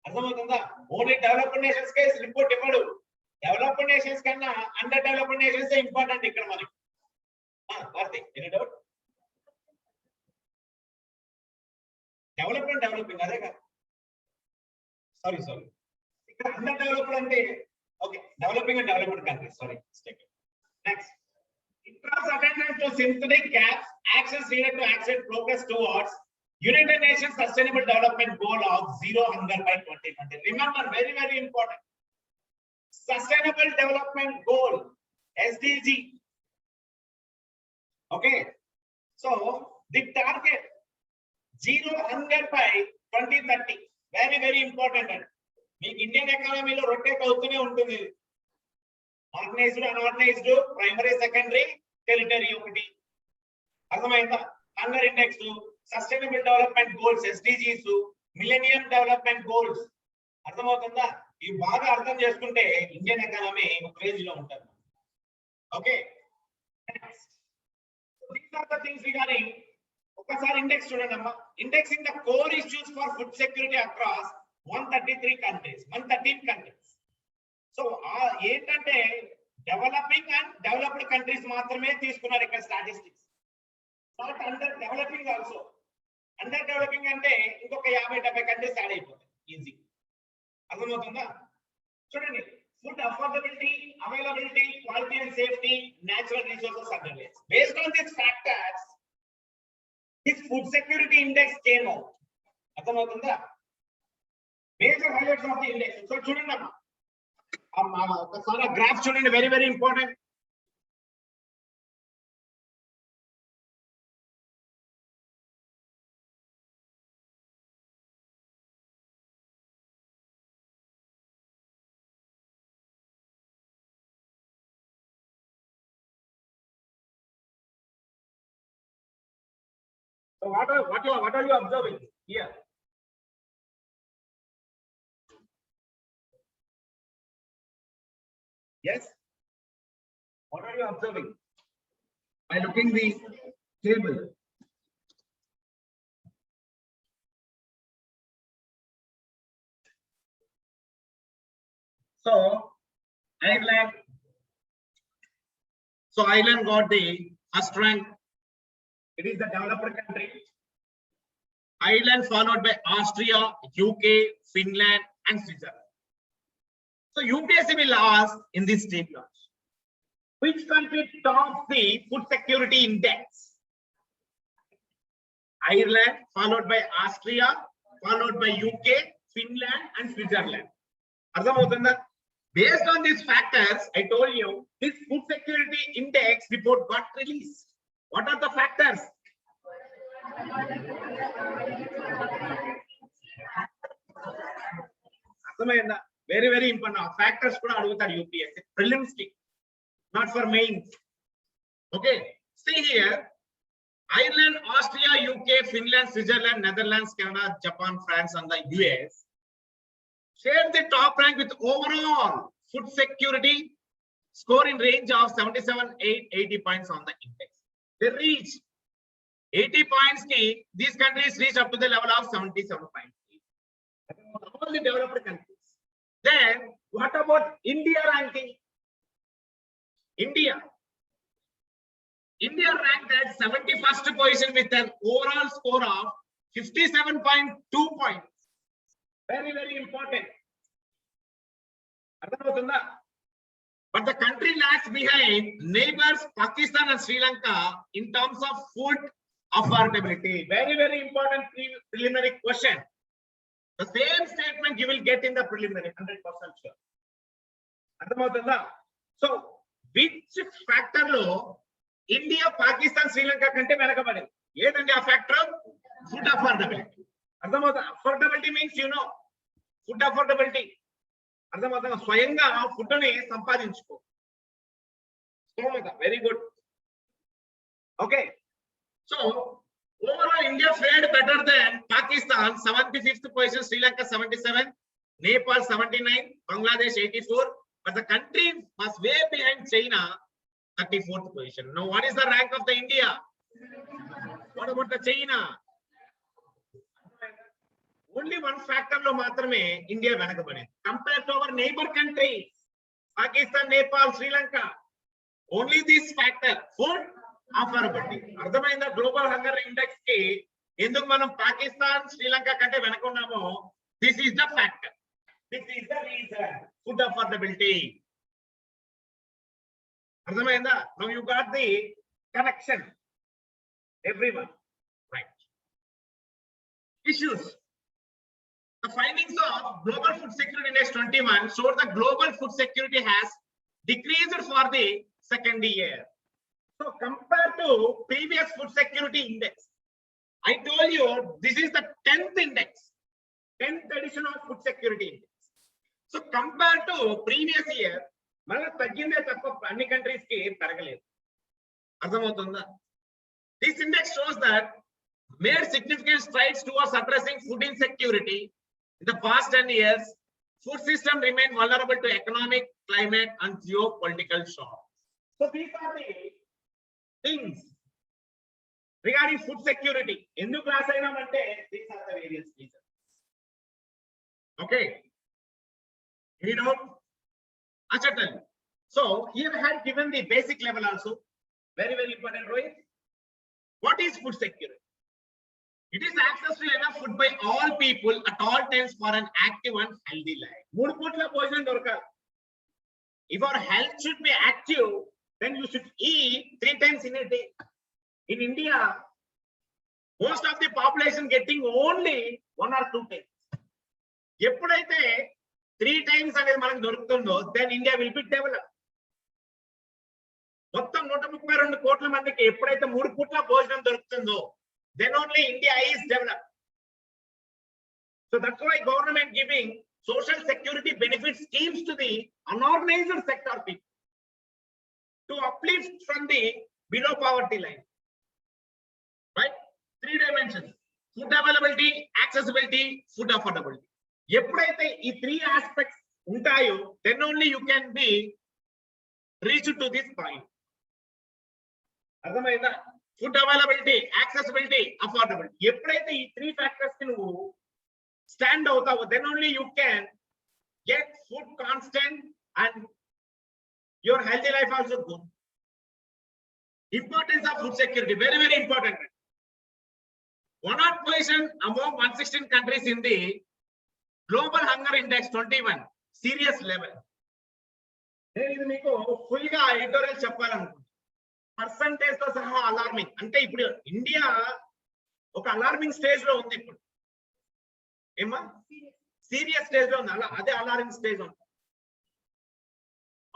Only developed nations case report ippadu. Developed nations kanna underdeveloped nations important ikkada manaki. Karthi, any doubt? Development developing ade ka. Sorry. Underdeveloped ante okay, developing and developed countries. Sorry, mistake. Next, it draws attention to synthetic gaps, actions needed to accelerate progress towards United Nations Sustainable Development Goal of Zero Hunger by 2020. Remember, very very important. Sustainable Development Goal, SDG. Okay, so the target zero hunger by 2030. Very very important. మీకు Indian ఎకానమీలో rotate అవుతూనే ఉంటుంది. Organised, unorganised, primary, secondary, territory ఒకటి. అర్థమైందా? Hunger index, sustainable development goals, SDGs, millennium development goals. అర్థమవుతుందా? ఇవి బాగా అర్థం చేసుకుంటే ఇండియన్ ఎకానమీ ఒక రేంజ్ లో ఉంటుంది. Okay, these are the things regarding. ఒకసారి ఇండెక్స్ చూడండి అమ్మా. Indexing the core issues for food security across 133 countries, 113 countries. So ఏంటంటే డెవలపింగ్ అండ్ డెవలప్డ్ కంట్రీస్ మాత్రమే తీసుకున్నారు ఇక్కడ statistics. Not under developing also. Under developing అంటే ఇంకొక 50-70 కంట్రీస్ యాడ్ అయిపోతాయి ఈజీ. అర్థమవుతుందా? చూడండి, food affordability, availability, quality and safety, natural resources abundance. Based on these factors this food security index came out. అర్థమవుతుందా? Major highlights of the index. So చూడండి అమ్మా, ఒకసారి graph చూడండి, very very important. So what are you observing here? Yes. What are you observing? By looking the table. So Ireland. So Ireland got the first rank. It is the developer country. Ireland followed by Austria, UK, Finland, and Switzerland. So UPSC will ask in this statement, which country tops the food security index? Ireland followed by Austria, followed by UK, Finland, and Switzerland. Arthamavutunda? Based on these factors, I told you this food security index report got released. What are the factors? Very very important factors kuda adugutar UPSC prelims ki, not for mains. Okay, see here, Ireland, Austria, UK, Finland, Switzerland, Netherlands, Canada, Japan, France, and the US shared the top rank with overall food security score in range of 77, 80 points on the index. They reached 80 points ki, these countries reached up to the level of 77.8. All the developed countries. Then what about India ranking? India ranked at 71st position with an overall score of 57.2 points. Very very important. But the country lags behind neighbors Pakistan and Sri Lanka in terms of food affordability. Very very important preliminary question. The same statement you will get in the preliminary, 100% sure. So which factor lo India, Pakistan, Sri Lanka kante venakabadindi? Edandi a factor? Food affordability. Affordability means you know food affordability. స్వయంగా food ని సంపాదించుకో. Very good. Okay, so overall India fared better than Pakistan, 75th position, Sri Lanka 77, Nepal 79, Bangladesh 84, but the country was way behind China, 34th position. Now what is the rank of the India? What about the China? Only one factor lo matrame India venakabadindi compared to our neighbor countries Pakistan, Nepal, Sri Lanka. Only this factor, food affordability. అర్థమైందా? Global hunger index కి ఎందుకు మనం పాకిస్తాన్, శ్రీలంక కంటే వెనకున్నామో? This is the factor, this is the reason, food affordability. అర్థమైందా? Now you got the connection everyone, right? Issues. The findings of Global Food Security Index 21 show the global food security has decreased for the second year. So compared to previous food security index, I told you this is the 10th index, 10th edition of food security index. So compared to previous year, mala tagginde tappa anni countries ki peragaledu. Ardhamavutunda? This index shows that made significant strides towards addressing food insecurity. In the past 10 years, food system remained vulnerable to economic, climate, and geopolitical shocks. So these are the things regarding food security. Endu class ainamante these are the various reasons. Okay, any doubt? Achatal. So here I had given the basic level also. Very very important, Rohit. What is food security? It is access to enough food by all people at all times for an active and healthy life. 3 పూట్ల భోజనం దొరకాలి. If our health should be active, then you should eat 3 times in a day. In India, most of the population getting only 1 or 2 times. ఎప్పుడైతే 3 times అనేది మనకు దొరుకుతుందో, then India will be developed. మొత్తం 132 కోట్ల మందికి ఎప్పుడైతే 3 పూట్ల భోజనం దొరుకుతుందో, then only India is developed. So that's why government giving social security benefit schemes to the unorganized sector people to uplift from the below poverty line. Right? 3 dimensions: food availability, accessibility, food affordability. ఎప్పుడైతే ఈ 3 aspects ఉంటాయో, then only you can be reached to this point. అర్థమైందా? Food availability, accessibility, affordability. ఎప్పుడైతే ఈ 3 factors కి నువ్వు stand అవుతావో, then only you can get food constant and your healthy life also good. Importance of food security very very important. 1st position among 116 countries in the Global Hunger Index 21 serious level. నేను ఇది మీకు full గా editorial చెప్పాలనుకుంటున్నాను. Percentage తో సహా alarming. అంటే ఇప్పుడు India ఒక అలార్మింగ్ స్టేజ్ లో ఉంది. ఇప్పుడు ఏమా సీరియస్ స్టేజ్ లో ఉంది. అదే అలార్మింగ్ స్టేజ్ ఉంది.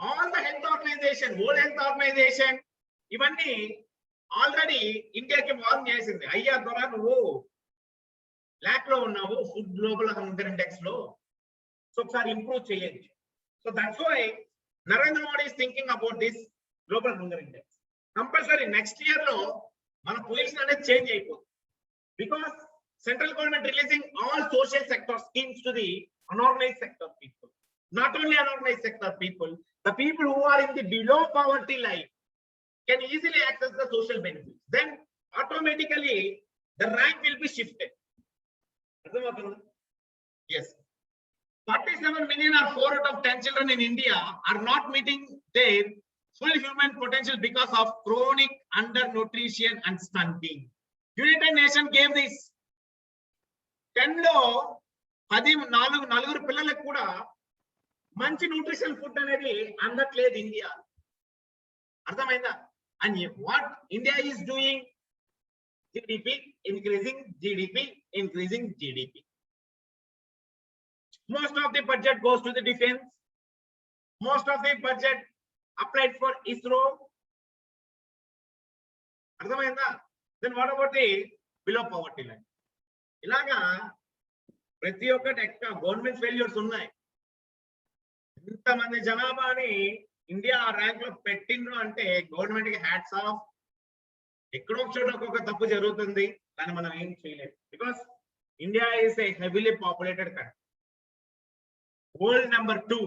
All the health organisation, world health organisation ఇవన్నీ ఆల్రెడీ ఇండియాకి వార్న్ చేసింది. అయ్యా ద్వారా నువ్వు లాక్ లో ఉన్నావు ఫుడ్ గ్లోబల్ హంగర్ ఇండెక్స్ లో, సో ఒకసారి ఇంప్రూవ్ చేయండి. So that's why Narendra Modi is thinking about this global hunger index. Compulsory next year లో మన పొజిషన్ అనేది చేంజ్ అయిపోతుంది. Because central government releasing all social sector schemes to the unorganised sector people. Not only unorganised sector people, the people who are in the below poverty line can easily access the social benefits. Then automatically the rank will be shifted. Yes, 47 million or 4 out of 10 children in India are not meeting their full human potential because of chronic undernutrition and stunting. United Nations gave this 10 లో 14 పిల్లలకు కూడా మంచి nutrition food అనేది అందట్లేదు India. అర్థమైందా? And what India is doing? GDP increasing, GDP increasing, GDP. Most of the budget goes to the defense. Most of the budget applied for ISRO. Then what about the below poverty line? ఇలాగా ప్రతి ఒక్కటి government failures ఉన్నాయి. ఇంతమంది జనాభాని India rank లో పెట్టిండ్రు అంటే government కి hats off. ఎక్కడో చోట ఒక్కొక్క తప్పు జరుగుతుంది, కానీ మనం ఏం చేయలేము. Because India is a heavily populated country. World number 2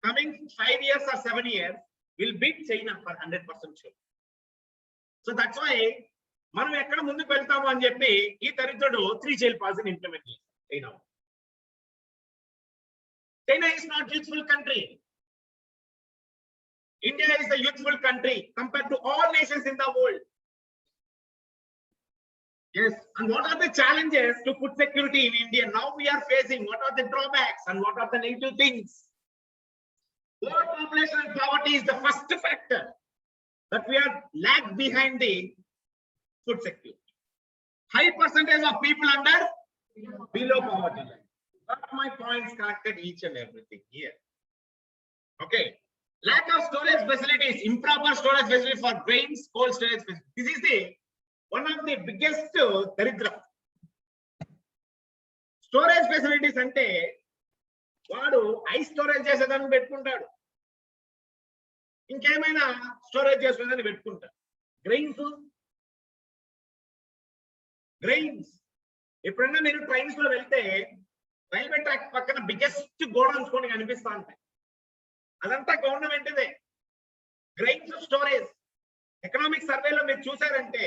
coming 5 years or 7 years will beat China for 100% sure. So that's why మనం ఎక్కడ ముందుకు వెళ్తాము అని చెప్పి ఈ దరిద్రుడు 3 child policy ఇంప్లిమెంట్ చేశారు. China is not youthful country. India is a youthful country compared to all nations in the world. Yes, and what are the challenges to food security in India now we are facing? What are the drawbacks and what are the negative things? Overpopulation and poverty is the first factor that we are lag behind the food security. High percentage of people under below poverty line. Got my points connected each and everything here. Okay. Lack of storage facilities, improper storage facility for grains, cold storage facility. This is the one of the biggest daridra. Storage facilities ante vaadu ice storage chesedani pettukuntaadu, inkemaina storage chesedani pettukuntaadu. grains ఎప్పుడైనా మీరు trains లో వెళ్తే railway track పక్కన biggest godowns కొన్ని కనిపిస్తా ఉంటాయి. అదంతా government they. Grains storage economic సర్వేలో మీరు చూసారంటే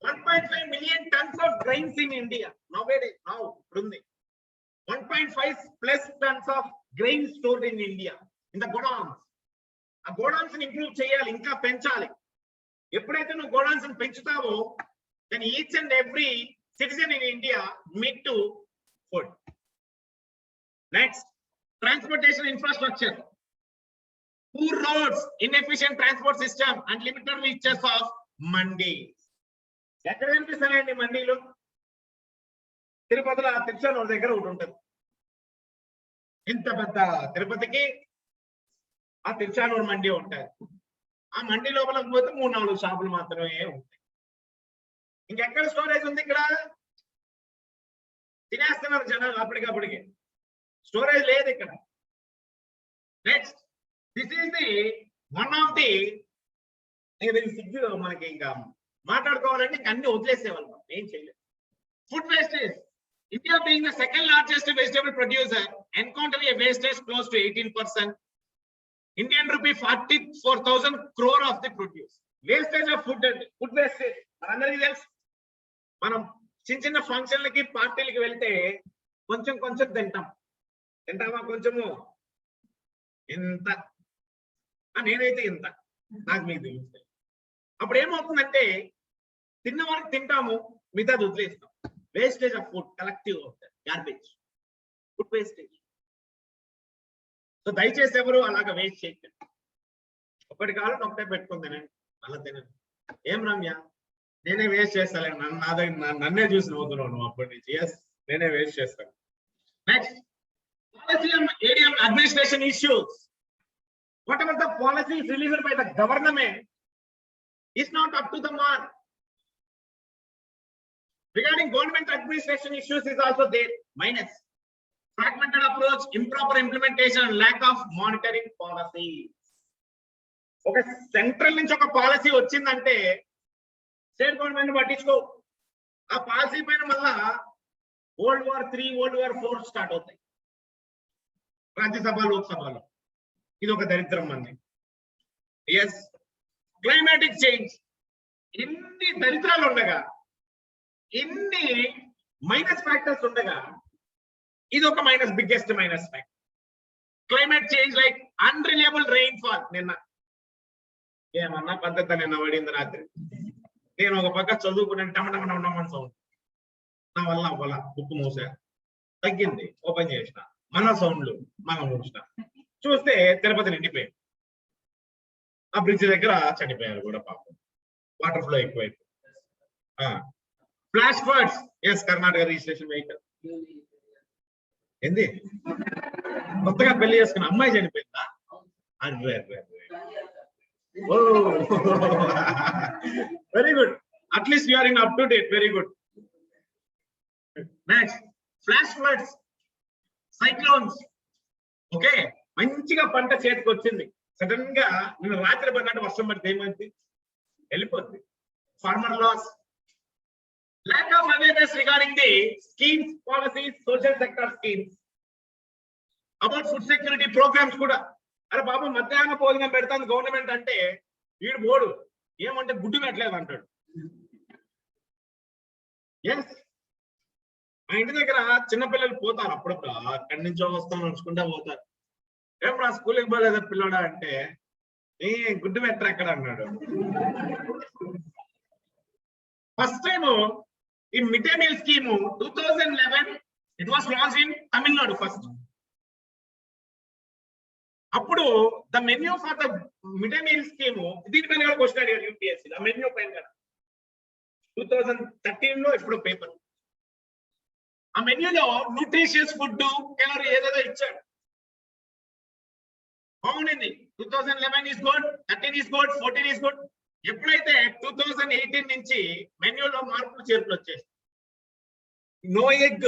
1.5 million tons of grains in India nowadays. Now ఉంది 1.5+ tons of grains stored in India in the godowns. ఆ గోడౌన్స్ ని ఇంప్రూవ్ చేయాలి, ఇంకా పెంచాలి. ఎప్పుడైతే నువ్వు గోడౌన్స్ ని పెంచుతావో then each and every citizen in India need to food. Next, transportation infrastructure. Poor roads, inefficient transport system, and limited reaches of mandis. ఎక్కడ కనిపిస్తాయండి మండీలు? తిరుపతిలో తిరుచానూరు దగ్గర ఒకటి ఉంటుంది. ఇంత పెద్ద తిరుపతికి ఆ తిరుచానూరు మండి ఉంటుంది. ఆ మండి లోపలికి పోతే 3-4 షాపులు మాత్రమే ఉంటాయి. ఇంకెక్కడ స్టోరేజ్ ఉంది? ఇక్కడ తినేస్తున్నారు జనాలు అప్పటికప్పటికి. స్టోరేజ్ లేదు ఇక్కడ. Next, this is the one of the మనకి ఇంకా మాట్లాడుకోవాలంటే ఇంకా అన్ని వదిలేసేవాళ్ళం, ఏం చేయలేదు. Food wastage. India being the second largest vegetable producer encounter A wastage close to 18%. Indian rupee 44,000 crore of the produce. Wastage of food and food wastage. మనందరికీ తెలుసు. మనం చిన్న చిన్న ఫంక్షన్లకి పార్టీలకి వెళ్తే కొంచెం కొంచెం తింటామా? కొంచెము ఇంత, నేనైతే ఇంత, నాకు మీకు తెలుస్తుంది. అప్పుడు ఏమవుతుందంటే తిన్న వరకు తింటాము, మిగతాది వదిలేస్తాం. Wastage of food, collective garbage, food wastage. So దయచేసి ఎవరు అలాగా వేస్ట్ చేయకండి. ఒకటి కాలం ఒకటే పెట్టుకుని తినండి, అలా తినండి. ఏం రమ్య, నేనే వేస్ట్ చేస్తాను, నన్నే చూసి నవ్వుతున్నావు నువ్వు అప్పటి నుంచి. ఎస్, నేనే వేస్ట్ చేస్తాను. Next, policy and ADM administration issues. Whatever the policy is released by the government is not up to the mark. Regarding government administration issues is also there. Minus fragmented approach, improper implementation, and lack of monitoring policy. ఒక central నుంచి ఒక policy వచ్చిందంటే state government పట్టించుకో. ఆ policy పైన మళ్ళా World War III, World War IV start అవుతాయి రాజ్యసభ, లోక్సభలో. ఇది ఒక దరిద్రం మంది. Yes, climatic change. ఇన్ని దరిద్రాలు ఉండగా, ఇన్ని మైనస్ ఫ్యాక్టర్స్ ఉండగా, ఇది ఒక minus, biggest minus factor. Climate change like unreliable rainfall. నిన్న ఏమన్నా పద్ధతి, నిన్న పడింది రాత్రి. నేను ఒక పక్క చదువుకున్నాను, టమటమని సౌండ్. నా వల్ల అవ్వాల, బుక్ మూసా, తగ్గింది, ఓపెన్ చేసిన, మన సౌండ్లు మనం చూసిన, చూస్తే తిరుపతి నిండిపోయింది. ఆ బ్రిడ్జ్ దగ్గర చనిపోయారు కూడా పాపం, వాటర్ ఫ్లో ఎక్కువైపోయింది. Flash floods. Yes, Karnataka registration vehicle. ఏంది, కొత్తగా పెళ్లి చేసుకున్న అమ్మాయి చనిపోయిందా? అర్రే, ఓ, very good. At least you are in up to date. Very good. Next, flash floods, cyclones. Okay, మంచిగా పంట చేతికి వచ్చింది, సడన్ గా నేను రాత్రి పడినట్టు వర్షం పడితే ఏమైంది? వెళ్ళిపోద్ది. Farmer loss. Lack of awareness regarding the schemes, policies, social sector schemes about food security programs కూడా. అరే బాబు, మధ్యాహ్న భోజనం పెడతాను గవర్నమెంట్ అంటే వీడు బోడు ఏమంటే గుడ్డు పెట్టలేదు అంటాడు. ఎస్, మా ఇంటి దగ్గర చిన్నపిల్లలు పోతారు అప్పుడప్పుడు, అక్కడి నుంచో వస్తాను నడుచుకుంటా పోతారు. ఏమన్నా స్కూల్కి పోలేదా పిల్లడా అంటే, ఏ గుడ్డు పెట్టరు ఎక్కడ అన్నాడు. ఫస్ట్ టైం ఈ mid day meal scheme 2011 it was launched in Tamil Nadu first. అప్పుడు the menu for the mid day meal scheme, దీనిపైన కూడా క్వశ్చన్ అడిగారు యూపీఎస్సీ. ఆ మెన్యూ పైన కదా 2013 లో ఇప్పుడు పేపర్. ఆ మెన్యూలో న్యూట్రిషియస్ ఫుడ్, క్యాలరీ ఏదేదో ఇచ్చాడు. బాగుండింది. 2011 is good, 13 is good, 14 is good. ఎప్పుడైతే 2018 నుంచి మెన్యూలో మార్పులు చేర్పులు వచ్చేసి, నో ఎగ్,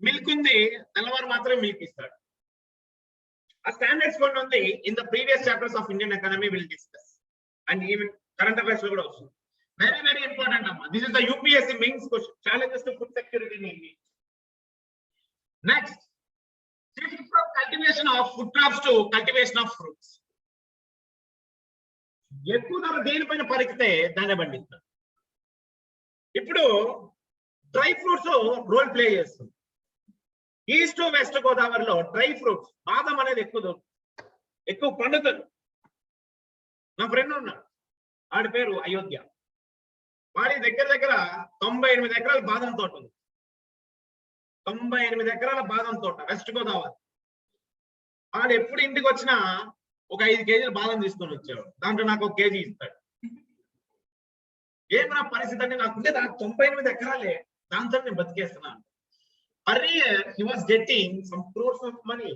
మిల్క్ ఉంది, తెల్లవారు మాత్రమే మిల్క్ ఇస్తాడు. ఆ స్టాండర్డ్స్ కొన్ని ఉంది. In the previous chapters of Indian economy will discuss, and even current affairs లో కూడా వస్తుంది. వెరీ వెరీ ఇంపార్టెంట్ అమ్మా. This is the UPSC mains question, challenges to food security in India. Next, shift from cultivation of food crops to cultivation of fruits. ఎక్కువ ధర దేనిపైన పరికితే దాన్ని పండిస్తారు. ఇప్పుడు డ్రై ఫ్రూట్స్ రోల్ ప్లే చేస్తుంది. ఈస్ట్ వెస్ట్ గోదావరిలో dry fruits, బాదం అనేది ఎక్కువ పండుతుంది. నా ఫ్రెండ్ ఉన్నాడు, ఆడి పేరు అయోధ్య. వాడి దగ్గర దగ్గర 98 ఎకరాల బాదం తోట ఉంది. 98 ఎకరాల బాదం తోట వెస్ట్ గోదావరి. వాడు ఎప్పుడు ఇంటికి వచ్చినా ఒక 5 కేజీల బాదం తీసుకొని వచ్చేవాడు. దాంట్లో నాకు 1 కేజీ ఇస్తాడు. ఏం నా పరిస్థితి అంటే నాకుంటే నాకు 98 ఎకరాలే, దాంతో నేను బతికేస్తున్నాను. Per year he was getting some crores of money.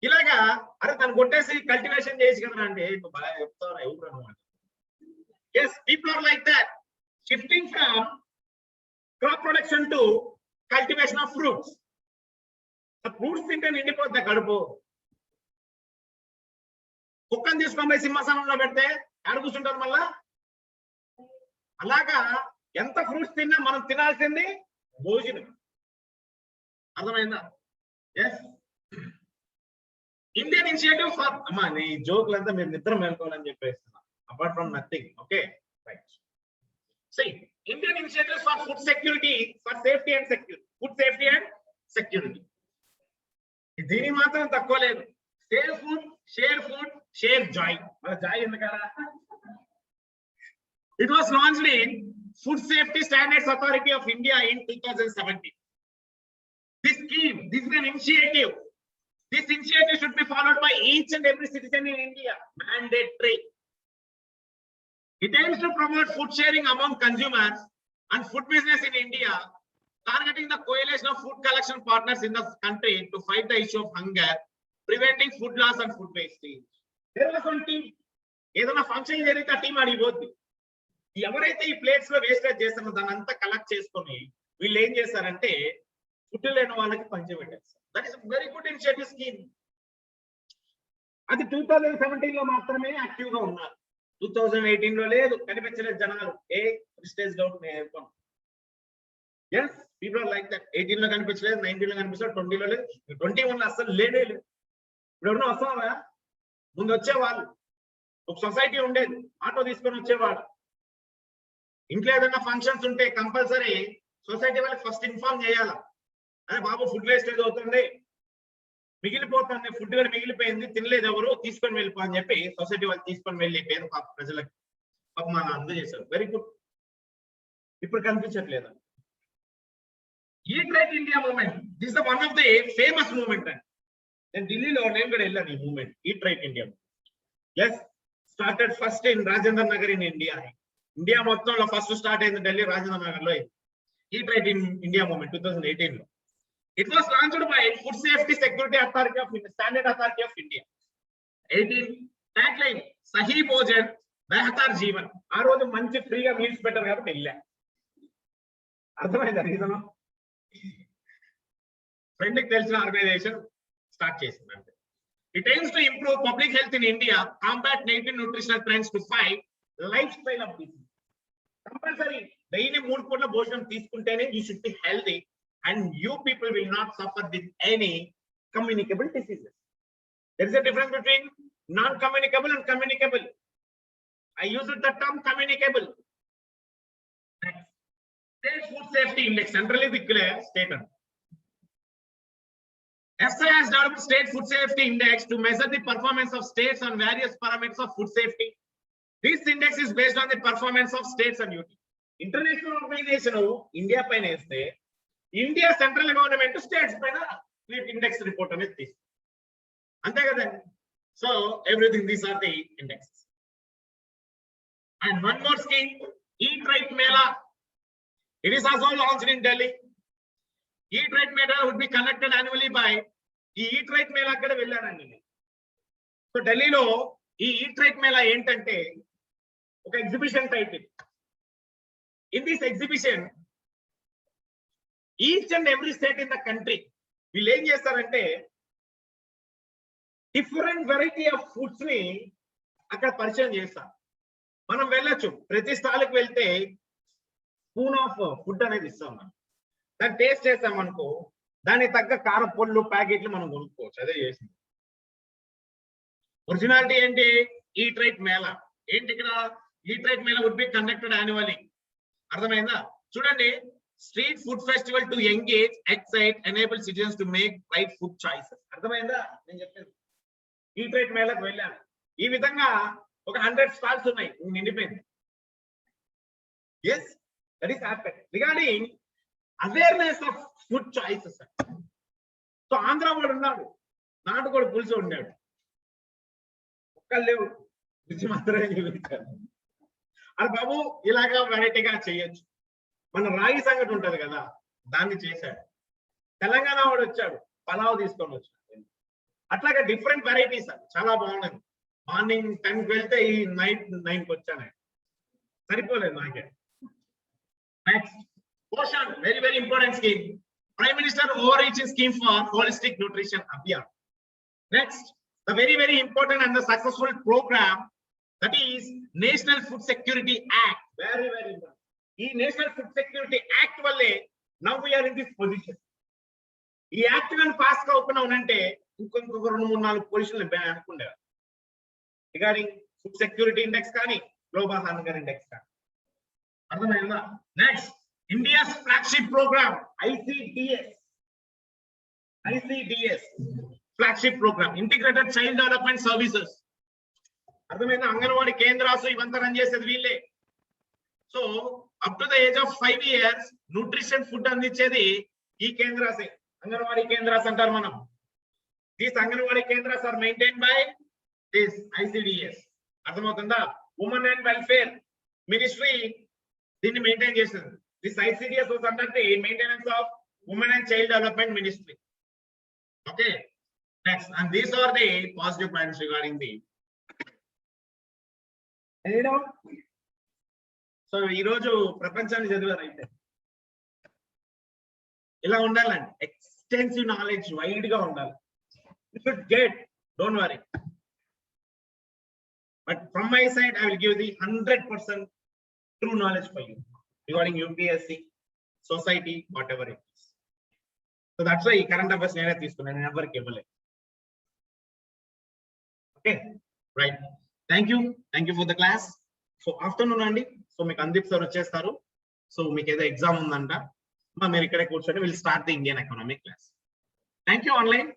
ఇలాగా అరే తను కొట్టేసి కల్టివేషన్ చేయొచ్చు కదా అంటే బాగా చెప్తారా ఎవరు అనమాట. Yes, people are like that, shifting from crop production to cultivation of fruits. Fruits తింటే నిండిపోద్ది కడుపు. కుక్కను తీసుకొని పోయి సింహాసనంలో పెడితే ఆడ కూర్చుంటారు మళ్ళా. అలాగా ఎంత ఫ్రూట్స్ తిన్నా మనం తినాల్సింది భోజనం. అర్థమైందా? ఎస్, ఇండియన్ ఇనిషియేటివ్ ఫర్ అమ్మా నీ జోకులంతా మీరు నిద్ర మేల్కోవాలని చెప్పేస్తున్నా. Apart from nothing. Okay, right. See, Indian initiatives for food security, for safety and security, food safety and security. దీని మాత్రం తక్కువ లేదు. Save food, share Joy. మన Joy ఎందుకరా? It was launched in Food Safety Standards Authority of India in 2017. This scheme, this is an initiative. This initiative should be followed by each and every citizen in India. Mandatory. It aims to promote food sharing among consumers and food business in India, targeting the coalition of food collection partners in the country to fight the issue of hunger, preventing food loss and food wastage. There was one team. ఏదైనా function జరిగితే ఆ team అడిగిపోద్ది. ఎవరైతే ఈ plates లో wastage చేస్తారో దాన్ని అంతా collect చేసుకొని వీళ్ళు ఏం చేస్తారంటే ఫుడ్ లేని వాళ్ళకి పంచిపెట్టేస్తారు. That is very good initiative scheme. అది 2017 లో మాత్రమే యాక్టివ్ గా ఉన్నారు. 2018 లో లేదు, కనిపించలేదు జనాలు. ఏ ప్రెస్టేజ్ డౌట్ నేను. Yes, people are like that. 18 లో కనిపించలేదు, 19 లో కనిపించలేదు, 20 లో లేదు, 21 అసలు లేనే లేదు. ఇప్పుడు ఎవరైనా వస్తావా? ముందు వచ్చేవాళ్ళు. ఒక సొసైటీ ఉండేది, ఆటో తీసుకొని వచ్చేవాడు. ఇంట్లో ఏదైనా ఫంక్షన్స్ ఉంటే కంపల్సరీ సొసైటీ వాళ్ళకి ఫస్ట్ ఇన్ఫార్మ్ చేయాలి. అదే బాబు ఫుడ్ వేస్టేజ్ అవుతుంది, మిగిలిపోతుంది, ఫుడ్ కూడా మిగిలిపోయింది, తినలేదు ఎవరు, తీసుకొని వెళ్ళిపో అని చెప్పి సొసైటీ వాళ్ళు తీసుకొని వెళ్ళి పేద ప్రజలకు మన అందజేశారు. Very good. ఇప్పుడు కనిపించట్లేదు. Eat right India movement, this the one of the famous movement అండి. నేను ఢిల్లీలో నేను కూడా వెళ్ళాను ఈ movement, eat right India. Yes, started first in Rajendra Nagar in India. India మొత్తంలో ఫస్ట్ స్టార్ట్ అయింది ఢిల్లీ రాజేంద్ర నగర్ లో. Eat right in India movement 2018 లో. It was launched by Food Safety Security Authority of India, Standard Authority of India. 18 tagline Sahi Bhojan Behtar Jeevan. ఆ రోజు మంచి ఫ్రీగా meals పెట్టారు కాబట్టి వెళ్ళా. అర్థమైందా రీజన్? ఫ్రెండ్కి తెలిసిన ఆర్గనైజేషన్ స్టార్ట్ చేసింది అంటే. It aims to improve public health in India, combat negative nutritional trends to fight lifestyle of disease. Compulsory daily 3 పూట్ల భోజనం తీసుకుంటేనే you should be healthy. And you people will not suffer with any communicable diseases. There is a difference between non-communicable and communicable. I use the term communicable. Next, State Food Safety Index, centrally declared state. FSI has developed State Food Safety Index to measure the performance of states on various parameters of food safety. This index is based on the performance of states and UT. International organization India పైన వేస్తే India central government states పైన index report అనేది తీస్తుంది. అంతే కదండి. So everything these are the indexes. And one more scheme, eat right Mela. It is also launched in Delhi. Eat right Mela would be conducted annually by. ఈ eat right Mela కూడా వెళ్ళానండి నేను. So ఢిల్లీలో ఈ ఈట్ రైట్ మేళా ఏంటంటే ఒక exhibition type. In this exhibition each and every state in the country వీళ్ళు ఏం చేస్తారంటే డిఫరెంట్ వెరైటీ ఆఫ్ ఫుడ్స్ ని అక్కడ పరిచయం చేస్తారు. మనం వెళ్ళొచ్చు, ప్రతి స్టాల్కి వెళ్తే స్పూన్ ఆఫ్ ఫుడ్ అనేది ఇస్తాం. మనం దాన్ని టేస్ట్ చేస్తాం అనుకో, దానికి తగ్గ కారం పొళ్ళు ప్యాకెట్లు మనం కొనుక్కోవచ్చు. అదే చేసింది. ఒరిజినాలిటీ ఏంటి? Eat right Mela. ఏంటి ఇక్కడ? Eat right Mela would be conducted annually. అర్థమైందా? చూడండి, street food festival to engage, excite, enable citizens to make right food choices. అర్థమైందా నేను చెప్పేది? ఈట్ రైట్ మేళకు వెళ్ళాను. ఈ విధంగా ఒక 100 స్టాల్స్ ఉన్నాయి, నిండిపోయింది. Yes, that is happened. Regarding awareness of food choices. So Andhra వాడు ఉన్నాడు, నాటుకోడి పులుసు ఉన్నాడు, ఒక్కళ్ళు లేవు, రుచి మాత్రమే చూపించారు. అది బాబు ఇలాగా వెరైటీగా చేయొచ్చు. మన రాగి సంగటి ఉంటది కదా, దాన్ని చేశాడు. తెలంగాణ వాడు వచ్చాడు, పలావ్ తీసుకొని వచ్చాడు. అట్లాగా డిఫరెంట్ వెరైటీస్ అది చాలా బాగున్నది. మార్నింగ్ 10కి వెళ్తే ఈ నైట్ 9కి వచ్చాను, సరిపోలేదు నాకే. Next Poshan, very very important scheme. Prime Minister overreaching scheme for holistic nutrition Abhiyan. Next, the very very important and the successful program, that is National Food Security Act. Very very important. This National Food Security Act valle now we are in this position. ఈ act కానీ pass కాకుండా ఉంటే ఇంకొక 2-3-4 పొజిషన్లు అనుకుండే. Regarding food security index కానీ global hunger index కానీ. అర్థమైందా? Next, India's flagship program, ICDS flagship program, Integrated Child Development Services. అర్థమైందా? అంగన్వాడీ కేంద్రాలు ఇవంతా రన్ చేసేది వీళ్ళే. So up to the age of 5 years nutrition food అందించేది ఈ కేంద్రాసే, అంగన్వాడీ కేంద్రాస్ అంటారు మనం. These Anganwadi kendras are maintain by this ICDS. అర్థమవుతుందా? ఉమెన్ అండ్ వెల్ఫేర్ మినిస్ట్రీ దీన్ని మెయింటైన్ చేస్తుంది. This ICDS was under the maintenance of Women and Child Development Ministry. Okay. Next, and these are the positive points regarding the. Any doubt? So, ఈ రోజు ప్రపంచాన్ని చదివారు అయితే ఇలా ఉండాలండి. ఎక్స్టెన్సివ్ నాలెడ్జ్ వైడ్ గా ఉండాలి. You should get, don't worry. But from my side, I will give the 100% true knowledge for you regarding UPSC, society, whatever it is. So that's why current affairs nene తీసుకున్నాను, never ఇవ్వలేదు. Okay, right. Thank you for the class. So afternoon అండి, so మీకు అందీప్ sir వచ్చేస్తారు. So మీకు ఏదో exam ఉందంట, మీరు ఇక్కడే కూర్చొని will start the Indian economic class. Thank you online.